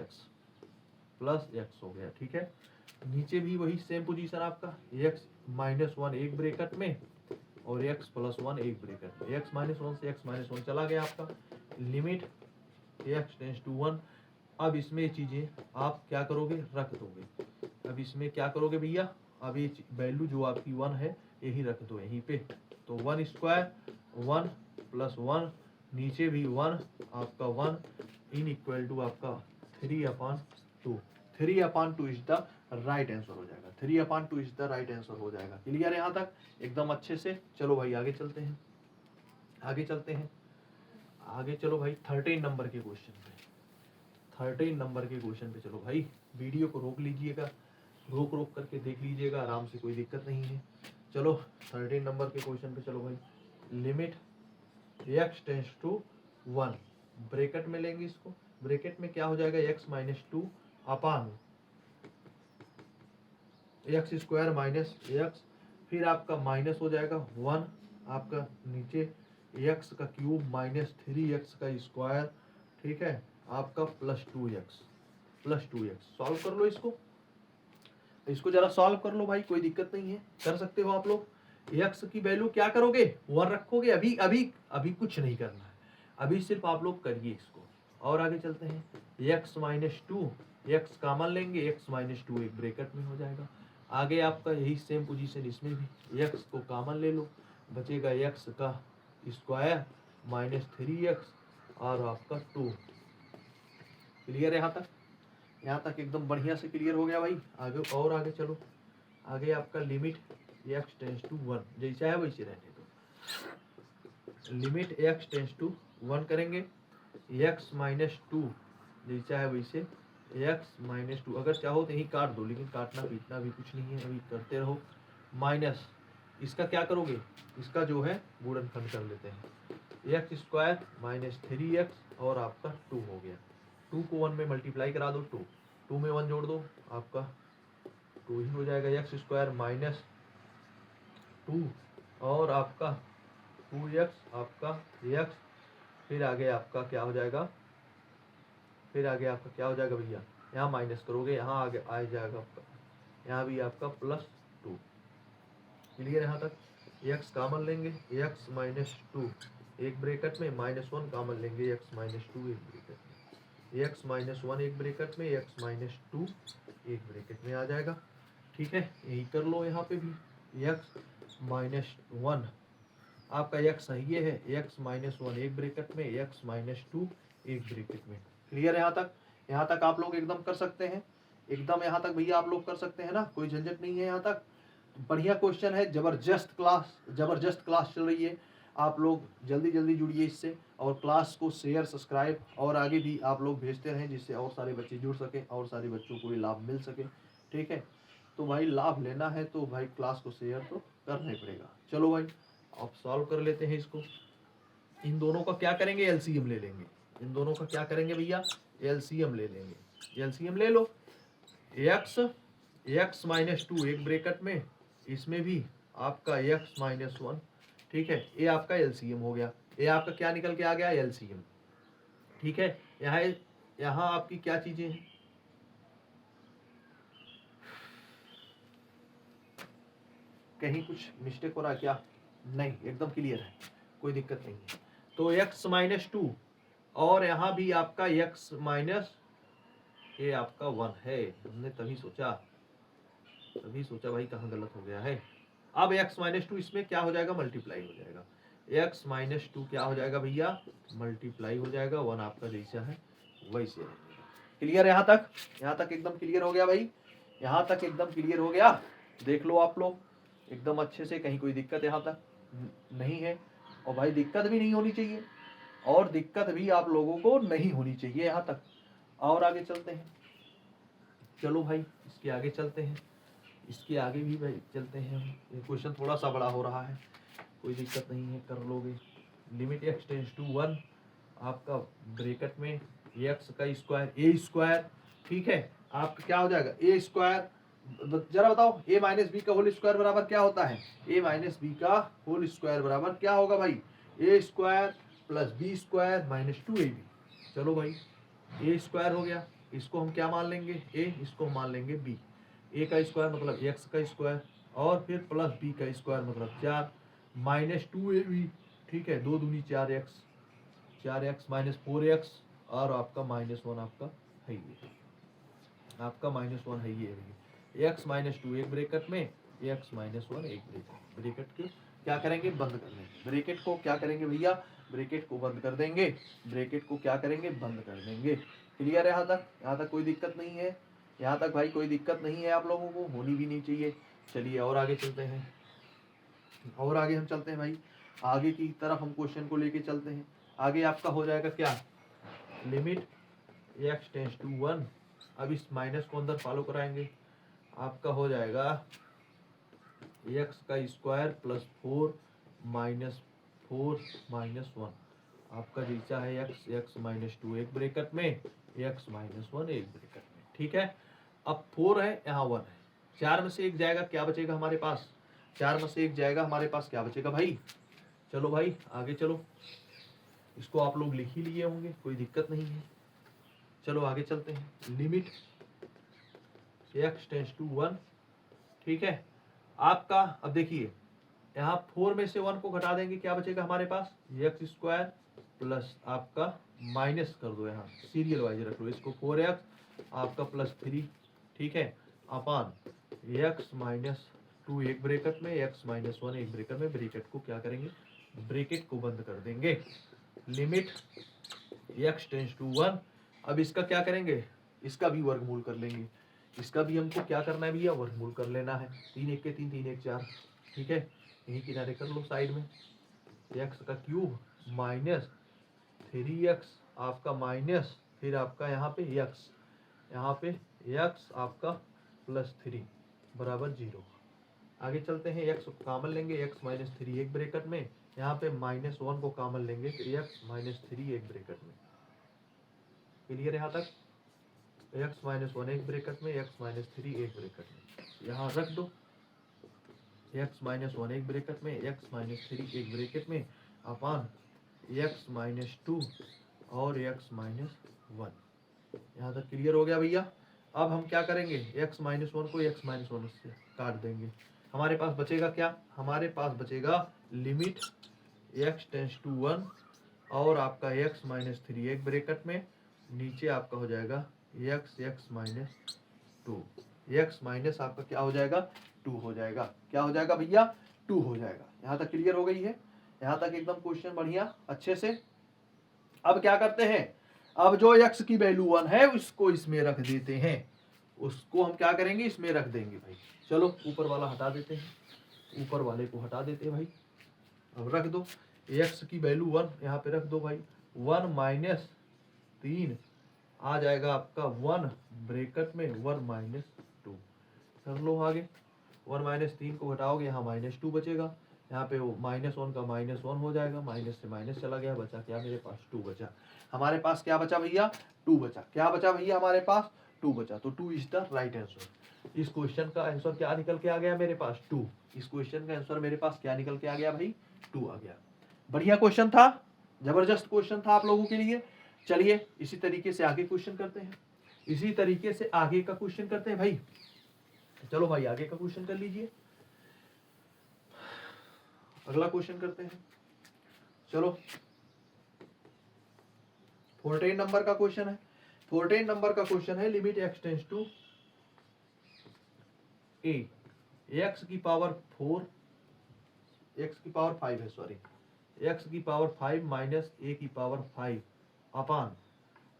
एक्स हो गया, ठीक है। नीचे भी वही सेम पोजीशन आपका, एक्स माइनस वन एक ब्रेकेट में और एक्स प्लस वन एक ब्रेकेट में, एक्स माइनस वन से एक्स माइनस वन चला गया आपका। Limit x tends to one. अब इसमें चीजें आप क्या करोगे, रख दोगे। अब इसमें क्या करोगे भैया, अब ये वैल्यू जो आपकी वन है यही रख दो यहीं पे। तो one square one plus one, नीचे भी वन आपका वन, इन इक्वल टू आपका 3/2। 3/2 इज द राइट आंसर हो जाएगा। 3/2 इज द राइट आंसर हो जाएगा। क्लियर है यहाँ तक एकदम अच्छे से। चलो भाई आगे चलते हैं, आगे चलो भाई 13 नंबर के क्वेश्चन पे। 13 नंबर के क्वेश्चन पे चलो भाई। वीडियो को रोक लीजिएगा, रोक करके देख लीजिएगा आराम से, कोई दिक्कत नहीं है। चलो 13 नंबर के क्वेश्चन पे चलो भाई। Limit x tends to one, bracket में लेंगे इसको। ब्रैकेट में क्या हो जाएगा, x minus two upon x square minus x, फिर आपका माइनस हो जाएगा वन, आपका नीचे एक्स का क्यूब माइनस 3x का स्क्वायर, ठीक है, आपका प्लस 2x। सॉल्व कर लो इसको जरा सॉल्व कर लो भाई, कोई दिक्कत नहीं है, कर सकते हो आप लोग। x की वैल्यू क्या करोगे, 1 रखोगे। अभी अभी अभी कुछ नहीं करना है, अभी सिर्फ आप लोग करिए इसको। और आगे चलते हैं। x minus to, x common लेंगे, x माइनस टू एक ब्रैकेट में हो जाएगा। आगे आपका यही सेम पोजीशन, इसमें भी x को कॉमन ले लो, बचेगा x का स्क्वायर माइनस 3x और आपका 2। क्लियर है यहाँ तक एकदम बढ़िया से क्लियर हो गया भाई। आगे और आगे चलो। आगे आपका limit x tends to one, जैसा है वैसे रहने दो। Limit x tends to one करेंगे, x माइनस टू जैसा है वैसे x माइनस टू, अगर चाहो तो यही काट दो, लेकिन काटना पीटना भी कुछ नहीं है, अभी करते रहो। माइनस इसका क्या करोगे, इसका जो है गुणनखंड कर लेते हैं। एक्स स्क्वायर माइनस 3x और आपका 2 हो गया। 2 को 1 में मल्टीप्लाई करा दो, 2 में 1 जोड़ दो, आपका 2 ही हो जाएगा। एक्स स्क्वायर माइनस 2 और आपका 2x आपका x, फिर आगे आपका क्या हो जाएगा, भैया, यहाँ माइनस करोगे, यहाँ आगे आ जाएगा आपका, यहाँ भी आपका प्लस 2। क्लियर यहाँ तक। x कॉमन लेंगे, x माइनस टू एक ब्रैकेट में, माइनस वन कॉमन लेंगे, x माइनस टू एक ब्रैकेट में, x माइनस वन एक ब्रैकेट में, x माइनस टू एक ब्रैकेट में आ जाएगा, ठीक है। यही कर लो यहाँ पे भी। x माइनस वन आपका x सही है, x माइनस वन एक ब्रैकेट में, x माइनस टू एक ब्रैकेट में। क्लियर है यहाँ तक आप लोग एकदम कर सकते हैं, एकदम यहाँ तक भैया आप लोग कर सकते हैं ना, कोई झंझट नहीं है यहाँ तक। बढ़िया क्वेश्चन है, जबरदस्त क्लास चल रही है। आप लोग जल्दी जल्दी जुड़िए इससे, और क्लास को शेयर सब्सक्राइब और आगे भी आप लोग भेजते रहें, जिससे और सारे बच्चे जुड़ सकें और सारे बच्चों को ये लाभ मिल सके, ठीक है। तो भाई लाभ लेना है तो भाई क्लास को शेयर तो करना ही पड़ेगा। चलो भाई अब सॉल्व कर लेते हैं इसको। इन दोनों का क्या करेंगे, एलसीएम ले लेंगे। इन दोनों का क्या करेंगे भैया, एलसीएम ले लेंगे। एलसीएम ले लो। एक्स माइनस टू एक ब्रैकेट में, इसमें भी आपका x माइनस वन, ठीक है। ये आपका एलसीएम हो गया, ये आपका क्या निकल के आ गया, एलसीएम, ठीक है। यहाँ आपकी क्या चीजें हैं, कहीं कुछ मिस्टेक हो रहा है क्या, नहीं एकदम क्लियर है, कोई दिक्कत नहीं है। तो x माइनस टू और यहाँ भी आपका x माइनस, ये आपका 1 है। हमने तभी सोचा भाई कहाँ गलत हो गया है। अब x माइनस टू इसमें क्या हो जाएगा, मल्टीप्लाई हो जाएगा। x माइनस टू क्या हो जाएगा भैया, मल्टीप्लाई हो जाएगा, 1 आपका जैसा है वैसे रहेगा। क्लियर है यहाँ तक एकदम क्लियर हो गया भाई, यहाँ तक एकदम क्लियर हो गया। देख लो आप लोग एकदम अच्छे से, कहीं कोई दिक्कत यहाँ तक नहीं है। और भाई दिक्कत भी नहीं होनी चाहिए, और दिक्कत भी आप लोगों को नहीं होनी चाहिए यहाँ तक। और आगे चलते हैं। चलो भाई इसके आगे चलते हैं, इसके आगे भी भाई चलते हैं हम। ये क्वेश्चन थोड़ा सा बड़ा हो रहा है, कोई दिक्कत नहीं है, कर लोगे। लिमिट x टेंस टू 1 आपका ब्रैकेट में एक्स का स्क्वायर ए स्क्वायर, ठीक है, आपका क्या हो जाएगा ए स्क्वायर, जरा बताओ ए माइनस बी का होल स्क्वायर बराबर क्या होता है, ए माइनस बी का होल स्क्वायर बराबर क्या होगा भाई, a square plus b square minus 2ab। चलो भाई ए स्क्वायर हो गया, इसको हम क्या मान लेंगे ए, इसको हम मान लेंगे बी। ए का स्क्वायर मतलब एक्स का स्क्वायर और फिर प्लस बी का स्क्वायर मतलब 4 माइनस 2ab, ठीक है, 2 दूनी 4x, 4x माइनस 4x और आपका -1 आपका है ये, आपका -1 है ये x माइनस 2 एक ब्रैकेट में, x -1 एक ब्रैकेट के क्या करेंगे बंद कर देंगे, ब्रैकेट को क्या करेंगे भैया, ब्रैकेट को बंद कर देंगे, ब्रैकेट को क्या करेंगे बंद कर देंगे। क्लियर है यहाँ तक कोई दिक्कत नहीं है, यहाँ तक भाई कोई दिक्कत नहीं है, आप लोगों को होनी भी नहीं चाहिए। चलिए और आगे चलते हैं, और आगे हम चलते हैं भाई, आगे की तरफ हम क्वेश्चन को लेके चलते हैं। आगे आपका हो जाएगा क्या, लिमिट x टेंस टू 1, अब इस माइनस को अंदर फॉलो कराएंगे, आपका हो जाएगा x का स्क्वायर प्लस 4 माइनस 4 माइनस 1, आपका जीचा है x माइनस 2 एक ब्रैकेट में, x माइनस 1 एक ब्रैकेट में, ठीक है। अब 4 है यहाँ 1 है, 4 में से एक जाएगा, क्या बचेगा हमारे पास, 4 में से एक जाएगा, हमारे पास क्या बचेगा भाई। चलो भाई आगे चलो, इसको आप लोग लिख ही लिए होंगे, कोई दिक्कत नहीं है। चलो आगे चलते हैं, लिमिट x टेंस टू 1, ठीक है, आपका अब देखिए यहाँ 4 में से 1 को घटा देंगे, क्या बचेगा हमारे पास, x स्क्वायर प्लस आपका माइनस कर दो, यहाँ सीरियल वाइज रख लो इसको, 4x आपका प्लस 3, ठीक है, अपान x माइनस 2 एक ब्रैकेट में, x माइनस 1 एक ब्रैकेट में, ब्रैकेट को क्या करेंगे, ब्रैकेट को बंद कर देंगे। लिमिट x टेंस टू 1, अब इसका क्या करेंगे, इसका भी वर्गमूल कर लेंगे, इसका भी हमको क्या करना है भैया, वर्गमूल कर लेना है, 3 1 के 3 3 1 4, ठीक है, यही किनारे कर लो साइड में, x का क्यूब माइनस 3x आपका माइनस, फिर आपका यहाँ पे x, यहाँ पे x आपका प्लस 3 बराबर 0। आगे चलते हैं, x को कॉमन लेंगे, x माइनस 3 एक ब्रैकेट में, यहाँ पे -1 को कॉमन लेंगे तो x माइनस 3 एक ब्रैकेट में। क्लियर है यहाँ तक, x माइनस 1 एक ब्रैकेट में, x माइनस 3 एक ब्रैकेट में, यहाँ रख दो, x माइनस 1 एक ब्रैकेट में, x माइनस 3 एक ब्रैकेट में, अपान x माइनस 2 और x माइनस 1। यहाँ तक क्लियर हो गया भैया। अब हम क्या करेंगे, x माइनस 1 को x माइनस 1 से काट देंगे, हमारे पास बचेगा क्या, हमारे पास बचेगा लिमिट x टेंस टू 1 और आपका x माइनस 3 एक ब्रैकेट में, नीचे आपका हो जाएगा x माइनस 2, x माइनस आपका क्या हो जाएगा 2 हो जाएगा, क्या हो जाएगा भैया 2 हो जाएगा। यहाँ तक क्लियर हो गई है, यहाँ तक एकदम क्वेश्चन बढ़िया अच्छे से। अब क्या करते हैं, अब जो x की वैल्यू 1 है उसको इसमें रख देते हैं, उसको हम क्या करेंगे इसमें रख देंगे भाई। चलो ऊपर वाला हटा देते हैं, ऊपर वाले को हटा देते हैं भाई, अब रख दो x की वैल्यू 1 यहाँ पे रख दो भाई, 1 माइनस 3 आ जाएगा आपका 1 ब्रैकेट में 1 माइनस 2, कर लो आगे, 1 माइनस 3 को घटाओगे यहाँ -2 बचेगा, यहाँ पे वो -1 का -1 हो जाएगा, माइनस से माइनस चला गया, बचा क्या मेरे पास 2 बचा, हमारे पास क्या बचा भैया 2 बचा, क्या बचा भैया हमारे पास 2 बचा, तो 2 इज द राइट आंसर। इस क्वेश्चन का आंसर क्या निकल के आ गया मेरे पास 2, इस क्वेश्चन का आंसर मेरे पास क्या निकल के आ गया भाई 2 आ गया। बढ़िया क्वेश्चन था, जबरदस्त क्वेश्चन था आप लोगों के लिए। चलिए इसी तरीके से आगे क्वेश्चन करते हैं, इसी तरीके से आगे का क्वेश्चन करते हैं भाई। चलो भाई आगे का क्वेश्चन कर लीजिए, अगला क्वेश्चन करते हैं। चलो 14 नंबर का क्वेश्चन है, 14 नंबर का क्वेश्चन है, limit x tends to a, x की पावर 4, x की पावर 5 है, सॉरी x की पावर 5 माइनस a की पावर 5 अपान,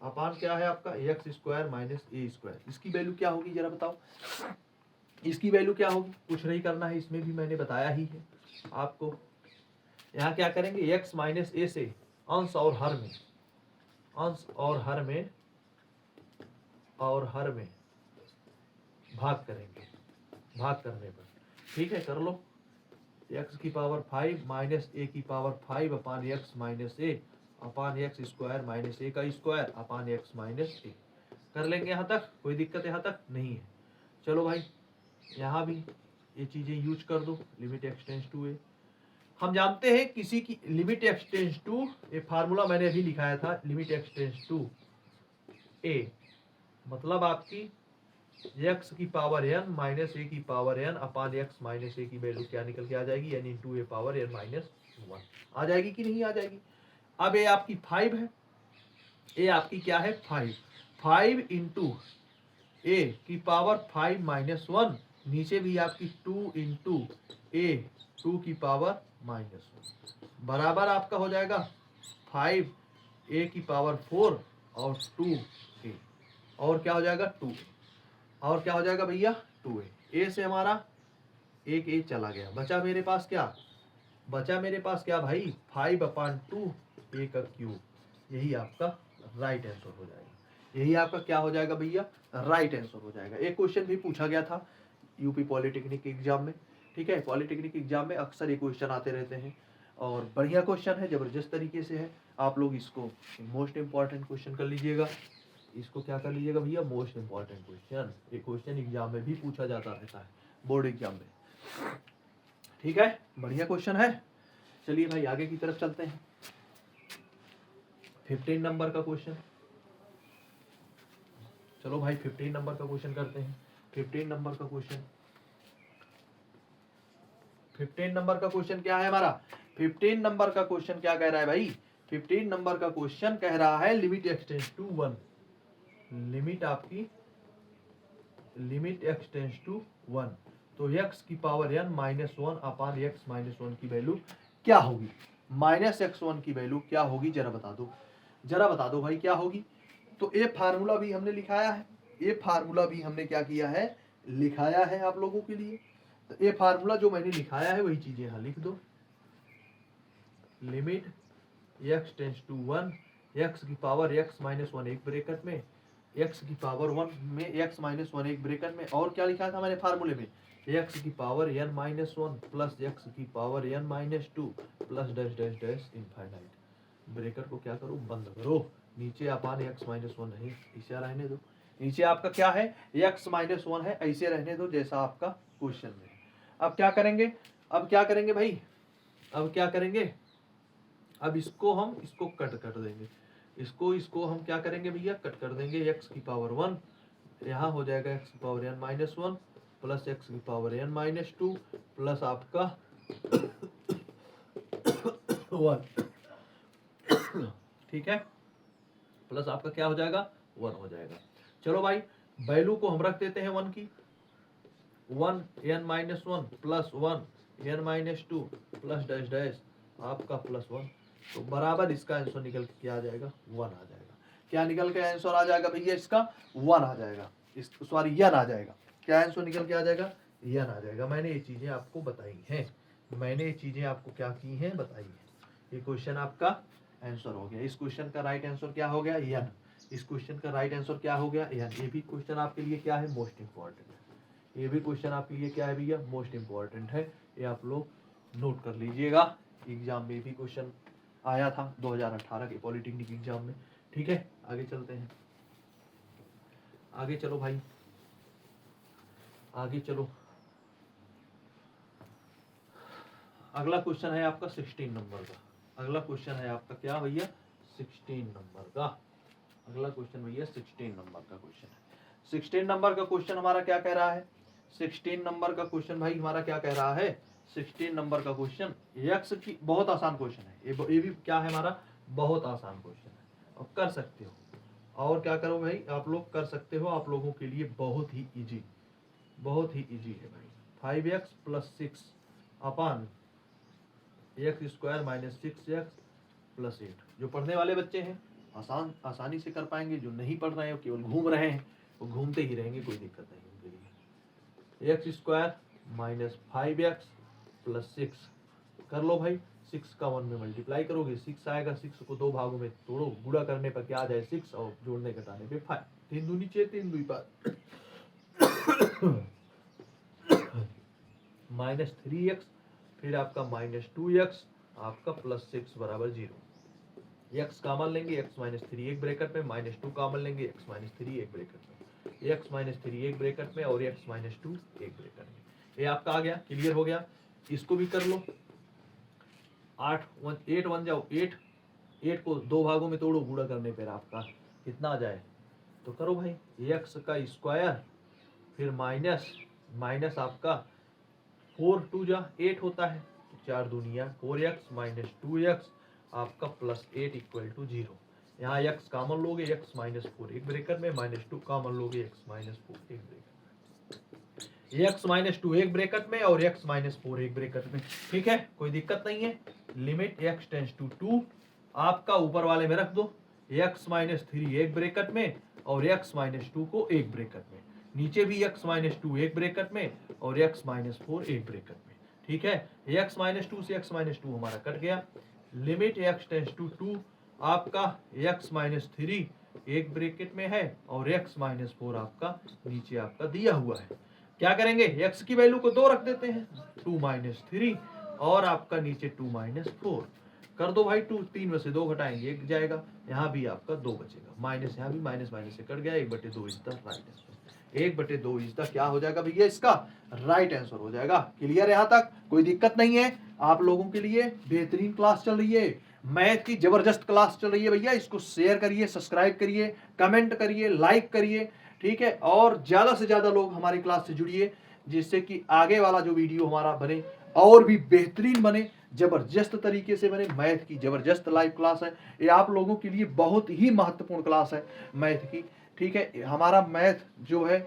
अपान क्या है आपका x square minus a square, इसकी वैल्यू क्या होगी जरा बताओ, इसकी वैल्यू क्या होगी, कुछ नहीं करना है, इसमें भी मैंने बताया ही है आपको। यहाँ क्या करेंगे x माइनस a से अंश और हर में, अंश और हर में, और हर में भाग करेंगे, भाग करने पर, ठीक है, कर लो। एक्स की पावर 5 माइनस ए की पावर 5 अपान एक्स माइनस ए अपान एक्स स्क्वायर माइनस ए का स्क्वायर अपान एक्स माइनस ए। कर लेंगे यहाँ तक, कोई दिक्कत यहाँ तक नहीं है। चलो भाई यहाँ भी ये चीजें यूज कर दो, लिमिट एक्सटेंस टू ए। हम जानते हैं किसी की लिमिट एक्सटेंस टू, ये फार्मूला मैंने अभी लिखाया था, लिमिट एक्सटेंस टू ए मतलब आपकी एक्स की पावर एन माइनस ए की पावर एन अपान एक्स माइनस ए की वैल्यू क्या निकल के आ जाएगी, एन इंटू ए पावर एन माइनस 1 आ जाएगी कि नहीं आ जाएगी। अब ये आपकी 5 है, ए आपकी क्या है 5 इंटू ए की पावर 5 माइनस 1, नीचे भी आपकी 2 इंटू ए 2 की पावर माइनस 1 बराबर आपका हो जाएगा 5 ए की पावर 4 और 2 ए, और क्या हो जाएगा 2, और क्या हो जाएगा भैया 2a। ए से हमारा एक ए चला गया, बचा मेरे पास क्या, बचा मेरे पास क्या भाई 5 अपान 2 ए का क्यूब। यही आपका राइट आंसर हो जाएगा, यही आपका क्या हो जाएगा भैया, राइट आंसर हो जाएगा। एक क्वेश्चन भी पूछा गया था यूपी पॉलिटेक्निक एग्जाम में, ठीक है, पॉलिटेक्निक एग्जाम में अक्सर ये क्वेश्चन आते रहते हैं और बढ़िया क्वेश्चन है, जबरदस्त तरीके से है। आप लोग इसको मोस्ट इंपॉर्टेंट क्वेश्चन कर लीजिएगा, इसको क्या कर लीजिएगा भैया, मोस्ट इंपॉर्टेंट क्वेश्चन। ये क्वेश्चन एग्जाम में भी पूछा जाता रहता है, बोर्ड एग्जाम में, ठीक है, बढ़िया क्वेश्चन है। चलिए भाई आगे की तरफ चलते हैं। 15 नंबर का क्वेश्चन, चलो भाई 15 नंबर का क्वेश्चन करते हैं। 15 नंबर का क्वेश्चन, 15 नंबर का क्वेश्चन क्या है हमारा, 15 नंबर का क्वेश्चन क्या कह रहा है भाई, 15 नंबर का क्वेश्चन कह रहा है लिमिट एक्सटेंस टू 1, लिमिट आपकी लिमिट एक्सटेंस टू 1, तो x की power n minus 1 upon x minus 1 की वैल्यू क्या होगी, माइनस x1 की वैल्यू क्या होगी, जरा बता दो, जरा बता दो भाई क्या होगी। तो ये फार्मूला भी हमने लिखाया है, ये फार्मूला भी हमने क्या किया है, लिखाया है आप लोगों के लिए। तो ये फार्मूला जो मैंने लिखाया है वही चीजें यहाँ लिख दो, limit x tends to 1, x की पावर x माइनस 1 एक ब्रैकेट में, x की पावर 1 में x माइनस 1 एक ब्रैकेट में, और क्या लिखा था मैंने फार्मूले में, x की power n minus 1 plus x की power n minus 2 plus dash dash dash infinite. Bracket को क्या करो, बंद करो, नीचे अपान x माइनस 1 है, इसे रहने दो, नीचे आपका क्या है x माइनस 1 है, ऐसे रहने दो जैसा आपका क्वेश्चन में। अब क्या करेंगे, अब क्या करेंगे भाई, अब क्या करेंगे, अब इसको हम इसको कट कर देंगे, इसको हम क्या करेंगे भैया, कट कर देंगे। x की पावर 1 यहाँ हो जाएगा x की power n minus 1 plus x की पावर n माइनस 2 प्लस आपका 1, ठीक है, प्लस आपका क्या हो जाएगा 1 हो जाएगा। चलो भाई वैल्यू को हम रख देते हैं 1 की, 1 n minus 1 plus 1 n minus 2 plus dash dash आपका प्लस 1, तो बराबर इसका आंसर निकल के क्या आ जाएगा 1 आ जाएगा। क्या निकल के आंसर आ जाएगा भैया, इसका 1 आ जाएगा, इस सॉरी यन आ जाएगा। क्या आंसर निकल के आ जाएगा, यन आ जाएगा। मैंने ये चीजें आपको बताई हैं, मैंने ये चीजें आपको क्या की हैं, बताई हैं। ये क्वेश्चन आपका आंसर हो गया, इस क्वेश्चन का राइट आंसर क्या हो गया, यन। इस क्वेश्चन का राइट आंसर क्या हो गया, यन। ये भी क्वेश्चन आपके लिए क्या है, मोस्ट इंपॉर्टेंट है, ये भी क्वेश्चन आपके लिए क्या है भैया, मोस्ट इंपॉर्टेंट है। ये आप लोग नोट कर लीजिएगा, एग्जाम में भी क्वेश्चन आया था 2018 के पॉलिटेक्निक एग्जाम में, ठीक है। आगे चलते हैं, आगे चलो भाई, आगे चलो। अगला क्वेश्चन है आपका 16 नंबर का, अगला क्वेश्चन है आपका क्या भैया 16 नंबर का, अगला क्वेश्चन भैया 16 नंबर का क्वेश्चन है। 16 नंबर का क्वेश्चन हमारा क्या कह रहा है, 16 नंबर का क्वेश्चन भाई हमारा क्या कह रहा है, 16 नंबर का क्वेश्चन एक्स की, बहुत आसान क्वेश्चन है ये भी क्या है हमारा, बहुत आसान क्वेश्चन है और कर सकते हो, और क्या करो भाई आप लोग कर सकते हो, आप लोगों के लिए बहुत ही इजी, बहुत ही इजी है भाई। 5x plus 6 upon x square minus 6x plus 8, जो पढ़ने वाले बच्चे हैं आसानी से कर पाएंगे, जो नहीं पढ़ रहे हैं केवल घूम रहे हैं वो घूमते ही रहेंगे, कोई दिक्कत नहीं उनके लिए। X square minus 5x plus 6 कर लो भाई, 6 का 1 में मल्टीप्लाई करोगे 6 आएगा, 6 को 2 भागों में तोड़ो, गुणा करने पर क्या आ जाए 6 और जोड़ने घटाने पे 5, 3 दूनी 6 3 दूनी 5 माइनस 3x, फिर आपका माइनस 2x, आपका प्लस 6 बराबर 0। x कॉमन लेंगे, x माइनस 3 एक ब्रैकेट में, माइनस 2 कॉमन लेंगे, x माइनस 3 एक ब्रैकेट में, x माइनस 3 एक ब्रैकेट में और x माइनस 2 एक ब्रैकेट में। ये आपका आ गया, क्लियर हो गया। इसको भी कर लो। 8 1 जाओ 8, 8 को 2 भागों में तोड़ो, गुणा करने पर आपका कितना आ जाए तो करो भाई, x का स्क्वायर फिर माइनस माइनस आपका 4 2 जा 8 होता है, 4 दूनिया 4x माइनस 2x आपका प्लस 8 इक्वल टू 0। यहाँ x कॉमन लोगे, x माइनस 4 एक ब्रैकेट में, माइनस 2 कॉमन लोगे, x माइनस 4 एक ब्रैकेट में, x माइनस 2 एक ब्रैकेट में और x माइनस 4 एक ब्रैकेट में। ठीक है, कोई दिक्कत नहीं है। लिमिट x टेंस टू 2 आपका ऊपर वाले में रख दो, x माइनस 3 एक ब्रैकेट में और x माइनस 2 को एक ब्रैकेट में, नीचे भी x माइनस 2 एक ब्रैकेट में और x माइनस 4 एक ब्रैकेट में। ठीक है, x माइनस 2 से x माइनस 2 हमारा कट गया। लिमिट x टेंस टू 2 आपका x माइनस 3 एक ब्रैकेट में है और x माइनस 4 आपका नीचे आपका दिया हुआ है। क्या करेंगे, x की वैल्यू को 2 रख देते हैं, 2 माइनस 3 और आपका नीचे 2 माइनस 4 कर दो भाई। 2 3 में से 2 घटाएंगे 1 जाएगा, यहाँ भी आपका 2 बचेगा, माइनस यहाँ भी माइनस माइनस से कट गया, 1/2 is the right answer. 1/2 is the क्या हो जाएगा भैया, इसका राइट आंसर हो जाएगा। क्लियर यहाँ तक, कोई दिक्कत नहीं है। आप लोगों के लिए बेहतरीन क्लास चल रही है, मैथ की जबरदस्त क्लास चल रही है भैया। इसको शेयर करिए, सब्सक्राइब करिए, कमेंट करिए, लाइक करिए। ठीक है, और ज्यादा से ज्यादा लोग हमारी क्लास से जुड़िए, जिससे कि आगे वाला जो वीडियो हमारा बने और भी बेहतरीन बने, जबरदस्त तरीके से बने। मैथ की जबरदस्त लाइव क्लास है ये, आप लोगों के लिए बहुत ही महत्वपूर्ण क्लास है मैथ की। ठीक है, हमारा मैथ जो है,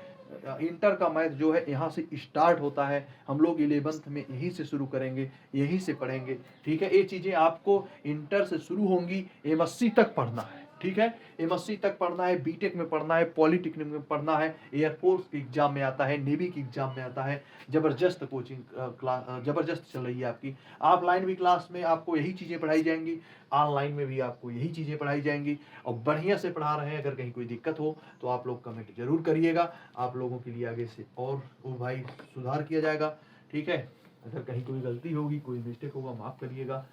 इंटर का मैथ जो है यहाँ से स्टार्ट होता है, हम लोग 11th में यहीं से शुरू करेंगे, यहीं से पढ़ेंगे। ठीक है, ये चीजें आपको इंटर से शुरू होंगी, MSc तक पढ़ना है। ठीक है, MSc तक पढ़ना है, बीटेक में पढ़ना है, पॉलिटेक्निक में पढ़ना है, एयरफोर्स के एग्जाम में आता है, नेवी के एग्जाम में आता है। जबरदस्त कोचिंग क्लास जबरदस्त चल रही है आपकी। ऑफलाइन भी क्लास में आपको यही चीजें पढ़ाई जाएंगी, ऑनलाइन में भी आपको यही चीजें पढ़ाई जाएंगी और बढ़िया से पढ़ा रहे हैं। अगर कहीं कोई दिक्कत हो तो आप लोग कमेंट जरूर करिएगा, आप लोगों के लिए आगे से और वो भाई सुधार किया जाएगा। ठीक है, अगर कहीं कोई गलती होगी, कोई मिस्टेक होगा, माफ करिएगा,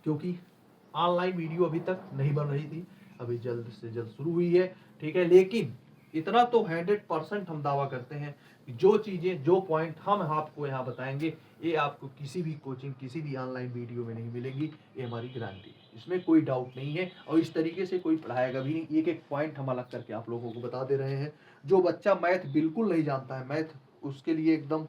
क्योंकि ऑनलाइन वीडियो अभी तक नहीं बन रही थी, अभी जल्द से जल्द शुरू हुई है। ठीक है, लेकिन इतना तो 100% हम दावा करते हैं कि जो चीजें, जो पॉइंट हम आपको यहाँ बताएंगे, ये आपको किसी भी कोचिंग, किसी भी ऑनलाइन वीडियो में नहीं मिलेगी, ये हमारी गारंटी है, इसमें कोई डाउट नहीं है। और इस तरीके से कोई पढ़ाएगा भी नहीं, एक एक पॉइंट हम अलग करके आप लोगों को बता दे रहे हैं। जो बच्चा मैथ बिल्कुल नहीं जानता है, मैथ उसके लिए एकदम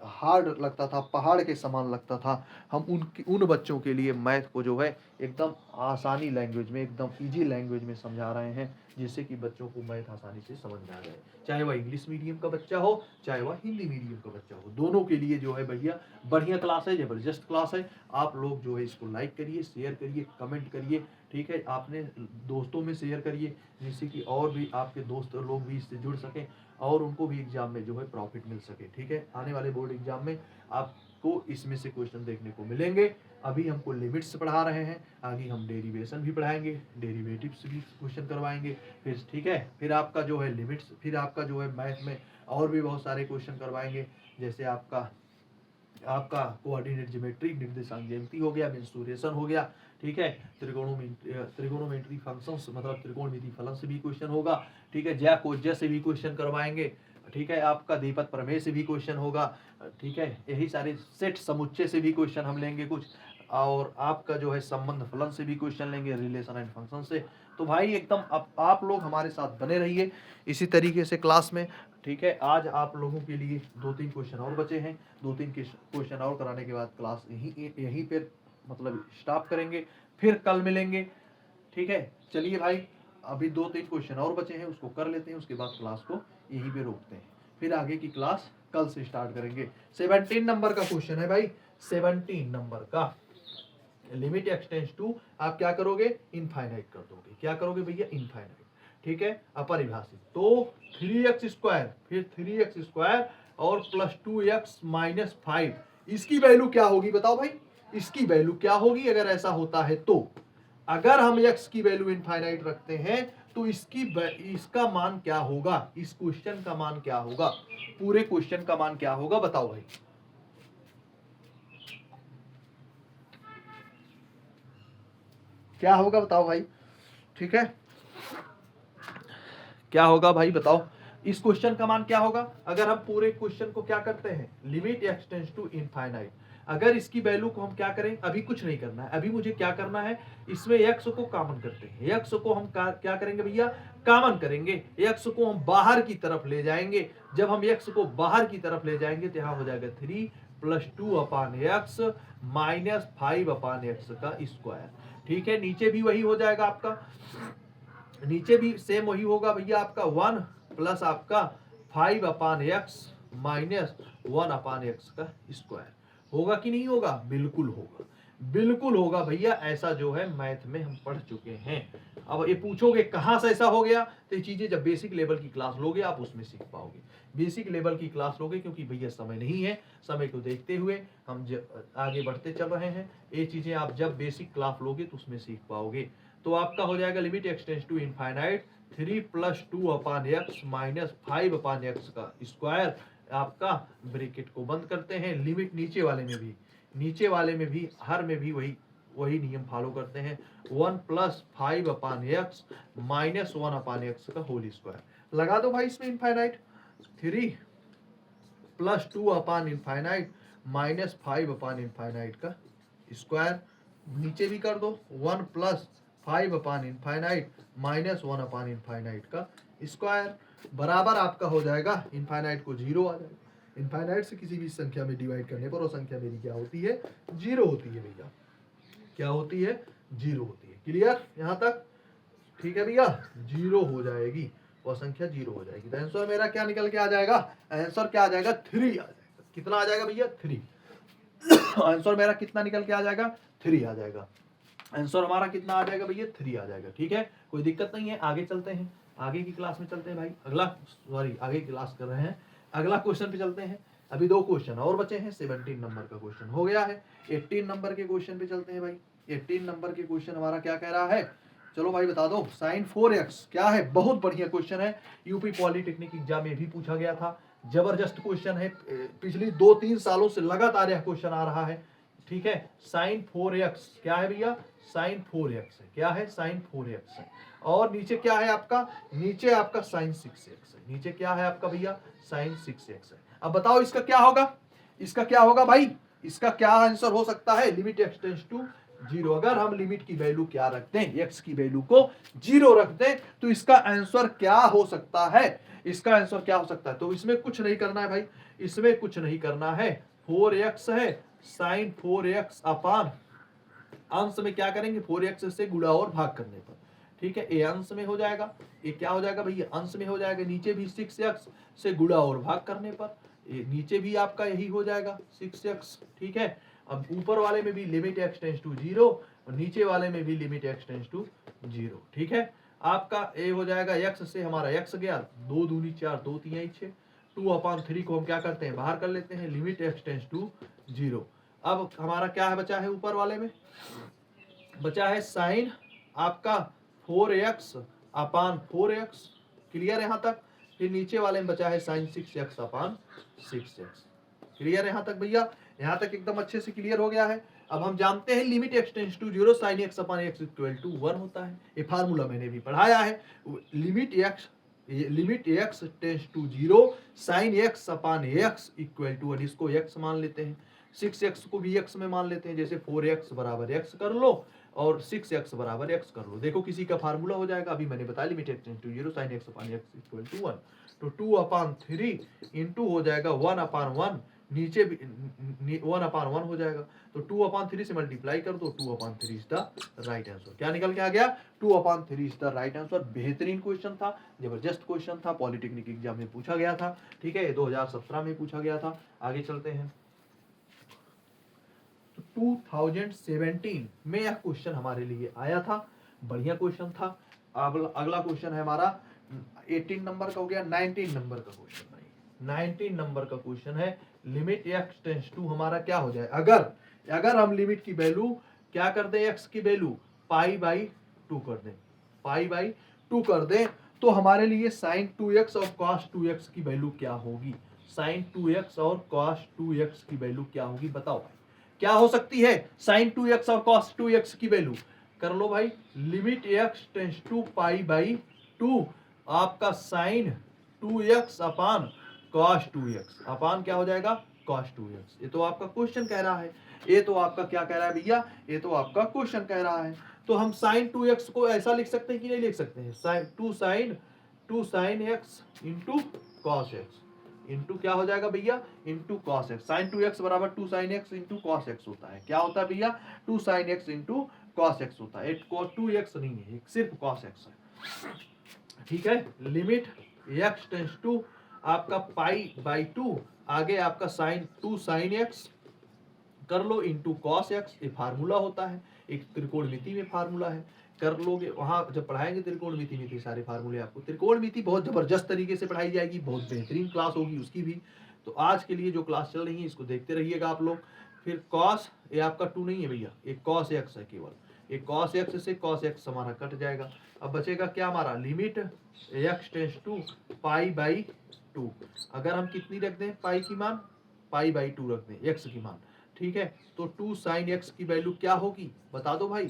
हार्ड लगता था, पहाड़ के समान लगता था, हम उन बच्चों के लिए मैथ को जो है एकदम आसानी लैंग्वेज में, एकदम इजी लैंग्वेज में समझा रहे हैं, जिससे कि बच्चों को मैथ आसानी से समझ में आ जाए। चाहे वह इंग्लिश मीडियम का बच्चा हो, चाहे वह हिंदी मीडियम का बच्चा हो, दोनों के लिए जो है भैया बढ़िया क्लास है, जबरदस्त क्लास है। आप लोग जो है इसको लाइक करिए, शेयर करिए, कमेंट करिए। ठीक है, आपने दोस्तों में शेयर करिए, जिससे कि और भी आपके दोस्त लोग भी इससे जुड़ सकें और उनको भी एग्जाम में जो है प्रॉफिट मिल सके। ठीक है, आने वाले बोर्ड एग्जाम में आपको इसमें से क्वेश्चन देखने को मिलेंगे। अभी हमको लिमिट्स पढ़ा रहे हैं, आगे हम डेरिवेशन भी पढ़ाएंगे, डेरिवेटिव्स भी क्वेश्चन करवाएंगे फिर। ठीक है, फिर आपका जो है लिमिट्स, फिर आपका जो है मैथ में और भी बहुत सारे क्वेश्चन करवाएंगे, जैसे आपका कोऑर्डिनेट ज्योमेट्री, निर्देशांक ज्यामिति हो गया, मेंसुरेशन हो गया। ठीक है, त्रिकोणोमेट्री फंक्शंस मतलब त्रिकोणमिति फलन से भी क्वेश्चन होगा। ठीक है, ज्याकोज्या से भी क्वेश्चन करवाएंगे। ठीक है, आपका द्विपद प्रमेय से भी क्वेश्चन होगा। ठीक है, यही सारे सेट समुच्चय से भी क्वेश्चन हम लेंगे कुछ, और आपका जो है संबंध फलन से भी क्वेश्चन लेंगे, रिलेशन एंड फंक्शन से। तो भाई एकदम आप लोग हमारे साथ बने रहिए इसी तरीके से क्लास में। ठीक है, आज आप लोगों के लिए 2-3 क्वेश्चन और बचे हैं, 2-3 क्वेश्चन और कराने के बाद क्लास यहीं पर मतलब स्टॉप करेंगे, फिर कल मिलेंगे। ठीक है, चलिए भाई, अभी 2-3 क्वेश्चन और बचे हैं, उसको कर लेते हैं, उसके बाद क्लास को यहीं पे रोकते हैं, फिर आगे की क्लास कल से स्टार्ट करेंगे। 17 नंबर का क्वेश्चन है भाई, 17 नंबर का। लिमिट एक्सटेंस टू आप क्या करोगे, इनफाइनाइट कर दोगे। क्या करोगे भैया, इनफाइनाइट। ठीक है, अपरिभाषित। तो 3x स्क्वायर, फिर 3x स्क्वायर और प्लस 2x माइनस 5, इसकी वैल्यू क्या होगी बताओ भाई, इसकी वैल्यू क्या होगी अगर ऐसा होता है तो। अगर हम x की वैल्यू इनफाइनाइट रखते हैं तो इसका मान क्या होगा, इस क्वेश्चन का मान क्या होगा, पूरे क्वेश्चन का मान क्या होगा, बताओ भाई। क्या होगा बताओ भाई, ठीक है, क्या होगा भाई बताओ, इस क्वेश्चन का मान क्या होगा। अगर हम पूरे क्वेश्चन को क्या करते हैं, limit x tends to infinite, अगर इसकी वैल्यू को हम क्या करें, अभी कुछ नहीं करना है, अभी मुझे क्या करना है, इसमें x को कॉमन करते हैं, x को हम क्या करेंगे भैया, कॉमन करेंगे, x को हम बाहर की तरफ ले जाएंगे। जब हम x को बाहर की तरफ ले जाएंगे तो यहाँ हो जाएगा 3 + 2 upon x minus 5 upon x का स्क्वायर। ठीक है, नीचे भी वही हो जाएगा आपका, नीचे भी सेम वही होगा भैया आपका 1 प्लस आपका 5 upon x minus 1 upon x का स्क्वायर। होगा कि नहीं होगा, बिल्कुल होगा, बिल्कुल होगा भैया, ऐसा जो है मैथ में हम पढ़ चुके हैं। अब ये पूछोगे कहां से ऐसा हो गया, तो ये चीजें जब बेसिक लेवल की क्लास लोगे आप उसमें सीख पाओगे, बेसिक लेवल की क्लास लोगे, क्योंकि भैया समय नहीं है, समय को देखते हुए हम आगे बढ़ते चल रहे हैं। ये चीजें आप जब बेसिक क्लास लोगे तो उसमें सीख पाओगे। तो आपका हो जाएगा limit x tends to infinite 3 + 2 upon x minus 5 upon x का स्क्वायर। आपका ब्रैकेट को बंद करते हैं, लिमिट नीचे वाले में भी, नीचे वाले में भी, हर में भी वही नियम फॉलो करते हैं, 1 + 5 upon x minus 1 upon x का होल स्क्वायर। लगा दो भाई इसमें इनफाइनाइट, 3 + 2 अपान इनफाइनाइट माइनस 5 अपान इनफाइनाइट का स्क्वायर। नीचे भी कर दो, 1 + 5 अपान इनफाइनाइट माइनस 1 अपान इनफाइनाइट का स्क्वायर, बराबर आपका हो जाएगा, इनफाइनाइट को 0 आ जाएगा। इनफाइनाइट से किसी भी संख्या में डिवाइड करने पर वो संख्या मेरी क्या होती है, 0 होती है भैया, क्या होती है, 0 होती है। क्लियर यहां तक, ठीक है भैया, 0 हो जाएगी, वह संख्या 0 हो जाएगी। तो आंसर मेरा क्या निकल के आ जाएगा, आंसर क्या आ जाएगा, 3 आ जाएगा। कितना आ जाएगा भैया, 3। आंसर मेरा कितना निकल के आ जाएगा, 3 आ जाएगा। आंसर हमारा कितना आ जाएगा भैया, 3 आ जाएगा। ठीक है, कोई दिक्कत नहीं है, आगे चलते हैं, आगे की क्लास में चलते हैं भाई। आगे क्लास कर रहे हैं, अगला क्वेश्चन पे चलते हैं। अभी 2 क्वेश्चन और बचे हैं, 17 नंबर का क्वेश्चन हो गया है, 18 नंबर के क्वेश्चन पे चलते हैं भाई। 18 नंबर के क्वेश्चन हमारा क्या कह रहा है, चलो भाई बता दो। sin 4x क्या है, बहुत बढ़िया क्वेश्चन है, यूपी पॉलिटेक्निक एग्जाम में भी पूछा गया था, जबरदस्त क्वेश्चन है, पिछली 2-3 सालों से लगातार यह क्वेश्चन आ रहा है। ठीक है, sin 4x क्या है भैया, sin 4x है, क्या है, sin 4x है, और नीचे क्या है आपका, नीचे आपका sin 6x है, नीचे क्या है आपका भैया, sin 6x है। अब बताओ इसका क्या होगा, इसका क्या होगा भाई, इसका क्या आंसर हो सकता है, लिमिट एक्स टेंड्स टू 0। अगर हम लिमिट की वैल्यू क्या रखते हैं, एक्स की वैल्यू को 0 रखते हैं, तो इसका आंसर क्या हो सकता है, इसका आंसर क्या हो सकता है। तो इसमें कुछ नहीं करना है भाई, इसमें कुछ नहीं करना है, 4x है, sin 4x अपान अंश में क्या करेंगे, 4x से गुणा और भाग करने पर। ठीक है, ये अंश में हो जाएगा, ये क्या हो जाएगा भैया, अंश में हो जाएगा, नीचे भी 6x से गुणा और भाग करने पर, ये नीचे भी आपका यही हो जाएगा 6x। ठीक है, अब ऊपर वाले में भी लिमिट एक्स टेंड्स टू 0 और नीचे वाले में भी लिमिट एक्स टेंड्स टू 0। ठीक है, आपका ए हो जाएगा, x से हमारा x गया, 2 दूनी 4, 2 3 6, 2/3 को हम क्या करते हैं, बाहर कर लेते हैं, लिमिट एक्स टेंड्स टू 0। अब हमारा क्या है बचा है, ऊपर वाले में बचा है साइन आपका 4x अपान 4x। क्लियर यहां तक, फिर नीचे वाले में बचा है साइन 6x अपान 6x। क्लियर यहां तक भैया, यहां तक एकदम अच्छे से क्लियर हो गया है। अब हम जानते हैं limit x tends to 0 sine x upon x equal to 1 होता है, ये फार्मूला मैंने भी पढ़ाया है। Limit x tends to 0 sine x upon x equal to 1, इसको x मान लेते हैं, 6x को भी x में मान लेते हैं, जैसे 4x बराबर x कर लो और 6x बराबर x कर लो, देखो किसी का फार्मूला हो जाएगा। अभी मैंने बताया limit x tends to 0 sine x upon x equal to 1, तो 2/3 इंटू हो जाएगा 1/1, नीचे भी 1/1 हो जाएगा, तो 2/3 से मल्टीप्लाई कर दो, 2/3 इज द राइट आंसर। क्या निकल के आ गया, 2/3 इज द राइट आंसर। बेहतरीन क्वेश्चन था, जबरदस्त क्वेश्चन था, पॉलिटेक्निक एग्जाम में पूछा गया था। ठीक है, 2017 में पूछा गया था। आगे चलते हैं, 2017 में यह क्वेश्चन हमारे लिए आया था, बढ़िया क्वेश्चन था। अगला क्वेश्चन है हमारा 18 नंबर का हो गया, 19 नंबर का क्वेश्चन भाई, 19 नंबर का क्वेश्चन है, लिमिट एक्स टेंड्स टू हमारा क्या हो जाए, अगर हम लिमिट की वैल्यू क्या कर दें, एक्स की वैल्यू π/2 कर दें, π/2 2 कर दें तो हमारे लिए साइन 2x और कॉस 2x की वैल्यू क्या होगी? साइन 2x और कॉस 2x की वैल्यू क्या होगी बताओ भाई, क्या हो सकती है साइन 2x और कॉस 2x की वैल्यू? कर लो भाई, limit x tends to pi by 2 आपका साइन 2x अपान कॉस 2x अपान क्या हो जाएगा? Cos 2x। ये तो आपका क्वेश्चन कह रहा है, ये तो आपका क्या कह रहा है भैया? ये तो आपका क्वेश्चन कह रहा है। तो हम साइन 2x को ऐसा लिख सकते हैं कि नहीं लिख सकते हैं? Sine 2 sine x into cos x into क्या हो जाएगा भैया? Into cos x। Sign 2x बराबर 2 sine x into cos x होता है। क्या होता है भैया? 2 sine x into cos x होता है। 2x नहीं है, सिर्फ कॉस x है। ठीक है, लिमिट x टेंस टू आपका पाई बाई 2 आगे आपका साइन 2 साइन x कर लो इंटू कॉस एक्स। ये फार्मूला होता है, एक त्रिकोणमिति में फार्मूला है, कर लोगे वहां जब पढ़ाएंगे त्रिकोणमिति में सारे फार्मूले आपको। त्रिकोणमिति बहुत जबरदस्त तरीके से पढ़ाई जाएगी, बहुत बेहतरीन क्लास होगी उसकी भी। तो आज के लिए जो क्लास चल रही है इसको देखते रहिएगा आप लोग। फिर कॉस, ये आपका 2 नहीं है भैया, एक कॉस एक्स है केवल। एक कॉस एक्स से कॉस एक्स हमारा कट जाएगा। अब बचेगा क्या हमारा? Limit x tends to pi by 2। अगर हम कितनी रख दें पाई की मान? पाई बाई 2 रख दें एक्स की मान। ठीक है, तो 2 साइन एक्स की वैल्यू क्या होगी बता दो भाई?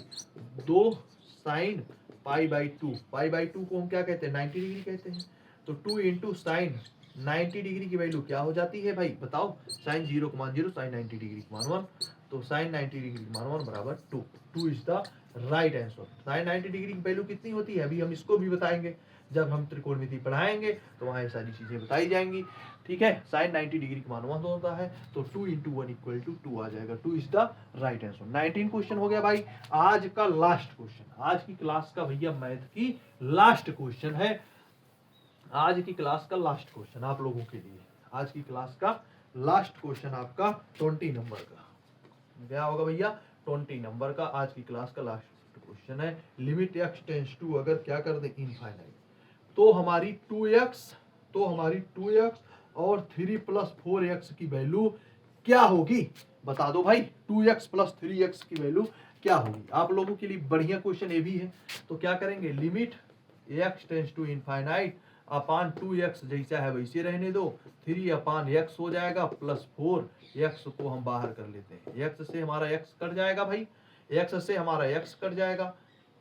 2 sine pi by 2। Pi by 2 को हम क्या कहते हैं? 90 डिग्री कहते हैं। तो 2 इंटू साइन 90 डिग्री की वैल्यू क्या हो जाती है भाई बताओ? साइन 0 को मान 0, साइन 90 डिग्री को मान 1। तो साइन 90 डिग्री को मान 1 बराबर 2। 2 is the right answer. Sine 90 degree की वैल्यू कितनी होती है अभी हम इसको भी बताएंगे। जब हम त्रिकोणमिति पढ़ाएंगे तो वहां ये सारी चीजें बताई जाएंगी। ठीक है, साइन 90 डिग्री का मान 1 होता है, तो 2 इंटू 1 इक्वल टू 2 आ जाएगा। 2 is the right answer. 19 question हो गया भाई। आज का लास्ट क्वेश्चन, आज की क्लास का भैया मैथ की लास्ट क्वेश्चन है। आज की क्लास का लास्ट क्वेश्चन आप लोगों के लिए, आज की क्लास का लास्ट क्वेश्चन आपका 20 नंबर का क्या होगा भैया? 20 नंबर का आज की क्लास का लास्ट क्वेश्चन है। लिमिट एक्स टेंस टू अगर क्या कर दे इनफाइनाइट, तो हमारी 2x और 3 प्लस 4x की वैल्यू क्या होगी बता दो भाई? 2x प्लस 3x की वैल्यू क्या होगी? आप लोगों के लिए बढ़िया क्वेश्चन ये भी है। तो क्या करेंगे? Limit x tends to infinite upon 2x जैसा है वैसे रहने दो, 3 अपान x हो जाएगा प्लस 4x को हम बाहर कर लेते हैं। x से हमारा x कट जाएगा भाई, x से हमारा x कट जाएगा।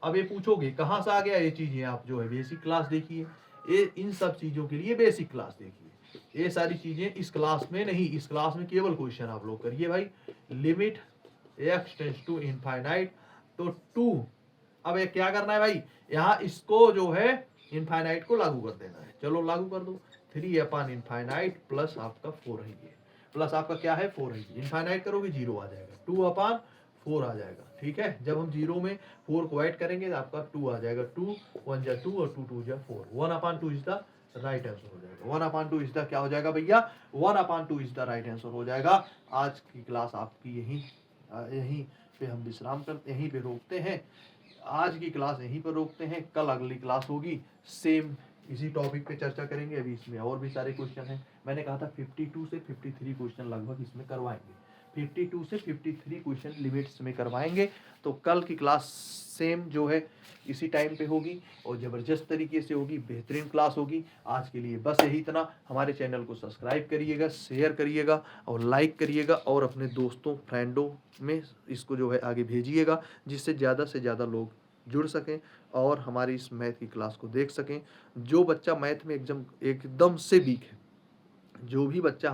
अब ये पूछोगे कहाँ से आ गया ये चीजें? आप जो है बेसिक क्लास देखिए, ये इन सब चीजों के लिए बेसिक क्लास देखिए। ये सारी चीजें इस क्लास में नहीं, इस क्लास में केवल क्वेश्चन आप लोग करिए भाई। Limit x tends to infinite, तो 2, अब ये क्या करना है भाई? यहाँ इसको जो है इनफाइनाइट को लागू कर देना है। चलो लागू कर दो। 3 अपान इनफाइनाइट प्लस आपका 4 है, ये प्लस आपका क्या है? 4 है। इनफाइनाइट करोगे 0 आ जाएगा, 2 अपान 4 आ जाएगा। ठीक है, जब हम 0 में 4 को ऐड करेंगे तो आपका 2 आ जाएगा। 2 1 जा 2 और 2 2 जा 4। 1 अपान 2 इज द राइट आंसर हो जाएगा। 1 अपान 2 इज द क्या हो जाएगा भैया? 1 अपान 2 इज द राइट आंसर हो जाएगा। आज की क्लास आपकी यहीं पे हम विश्राम करते, यहीं पे रोकते हैं। आज की क्लास यहीं पर रोकते हैं। कल अगली क्लास होगी, सेम इसी टॉपिक पे चर्चा करेंगे। अभी इसमें और भी सारे क्वेश्चन हैं। मैंने कहा था 52 से 53 क्वेश्चन लगभग इसमें करवाएंगे। 52 से 53 क्वेश्चन लिमिट्स में करवाएंगे। तो कल की क्लास सेम जो है इसी टाइम पे होगी और ज़बरदस्त तरीके से होगी, बेहतरीन क्लास होगी। आज के लिए बस यही इतना। हमारे चैनल को सब्सक्राइब करिएगा, शेयर करिएगा और लाइक करिएगा और अपने दोस्तों फ्रेंडों में इसको जो है आगे भेजिएगा, जिससे ज़्यादा से ज़्यादा लोग जुड़ सकें और हमारी इस मैथ की क्लास को देख सकें। जो बच्चा मैथ में एकदम से वीक है, जो भी बच्चा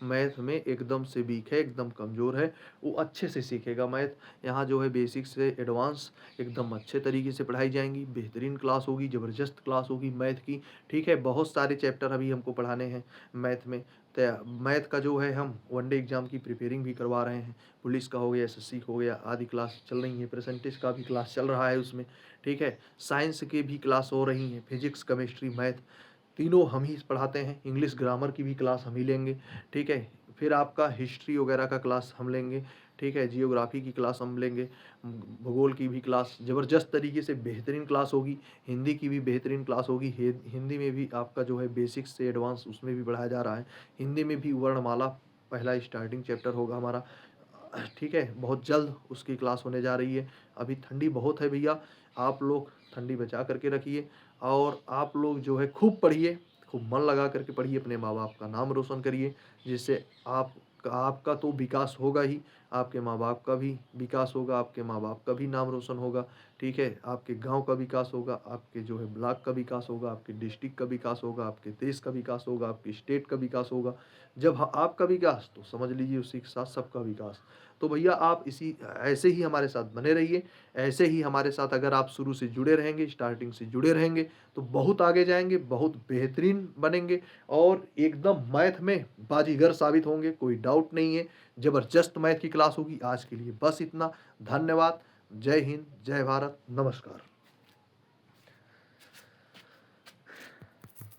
मैथ में एकदम से वीक है, एकदम कमज़ोर है, वो अच्छे से सीखेगा मैथ। यहाँ जो है बेसिक से एडवांस एकदम अच्छे तरीके से पढ़ाई जाएंगी। बेहतरीन क्लास होगी, ज़बरदस्त क्लास होगी मैथ की। ठीक है, बहुत सारे चैप्टर अभी हमको पढ़ाने हैं मैथ में। तो मैथ का जो है हम वनडे एग्ज़ाम की प्रिपेयरिंग भी करवा रहे हैं। पुलिस का हो गया, एसएससी का हो गया, आदि क्लास चल रही है। परसेंटेज का भी क्लास चल रहा है उसमें। ठीक है, साइंस के भी क्लास हो रही हैं, फिजिक्स केमिस्ट्री मैथ तीनों हम ही पढ़ाते हैं। इंग्लिश ग्रामर की भी क्लास हम ही लेंगे। ठीक है, फिर आपका हिस्ट्री वगैरह का क्लास हम लेंगे। ठीक है, जियोग्राफी की क्लास हम लेंगे, भूगोल की भी क्लास ज़बरदस्त तरीके से बेहतरीन क्लास होगी। हिंदी की भी बेहतरीन क्लास होगी। हिंदी में भी आपका जो है बेसिक्स से एडवांस उसमें भी बढ़ाया जा रहा है। हिंदी में भी वर्णमाला पहला स्टार्टिंग चैप्टर होगा हमारा। ठीक है, बहुत जल्द उसकी क्लास होने जा रही है। अभी ठंडी बहुत है भैया, आप लोग ठंडी बचा करके रखिए और आप लोग जो है खूब पढ़िए, खूब मन लगा करके पढ़िए, अपने माँ-बाप का नाम रोशन करिए, जिससे आपका तो विकास होगा ही, आपके माँ-बाप का भी विकास होगा, आपके माँ-बाप का भी नाम रोशन होगा, ठीक है? आपके गाँव का विकास होगा, आपके जो है ब्लॉक का विकास होगा, आपके डिस्ट्रिक्ट का विकास होगा, आपके देश का विकास होगा, आपके स्टेट का विकास होगा। जब आपका विकास तो समझ लीजिए उसी के साथ सबका विकास। तो भैया आप इसी ऐसे ही हमारे साथ बने रहिए, ऐसे ही हमारे साथ अगर आप शुरू से जुड़े रहेंगे, स्टार्टिंग से जुड़े रहेंगे, तो बहुत आगे जाएँगे, बहुत बेहतरीन बनेंगे और एकदम मैथ में बाजीगर साबित होंगे, कोई डाउट नहीं है। ज़बरदस्त मैथ की क्लास होगी। आज के लिए बस इतना। धन्यवाद। जय हिंद, जय भारत, नमस्कार।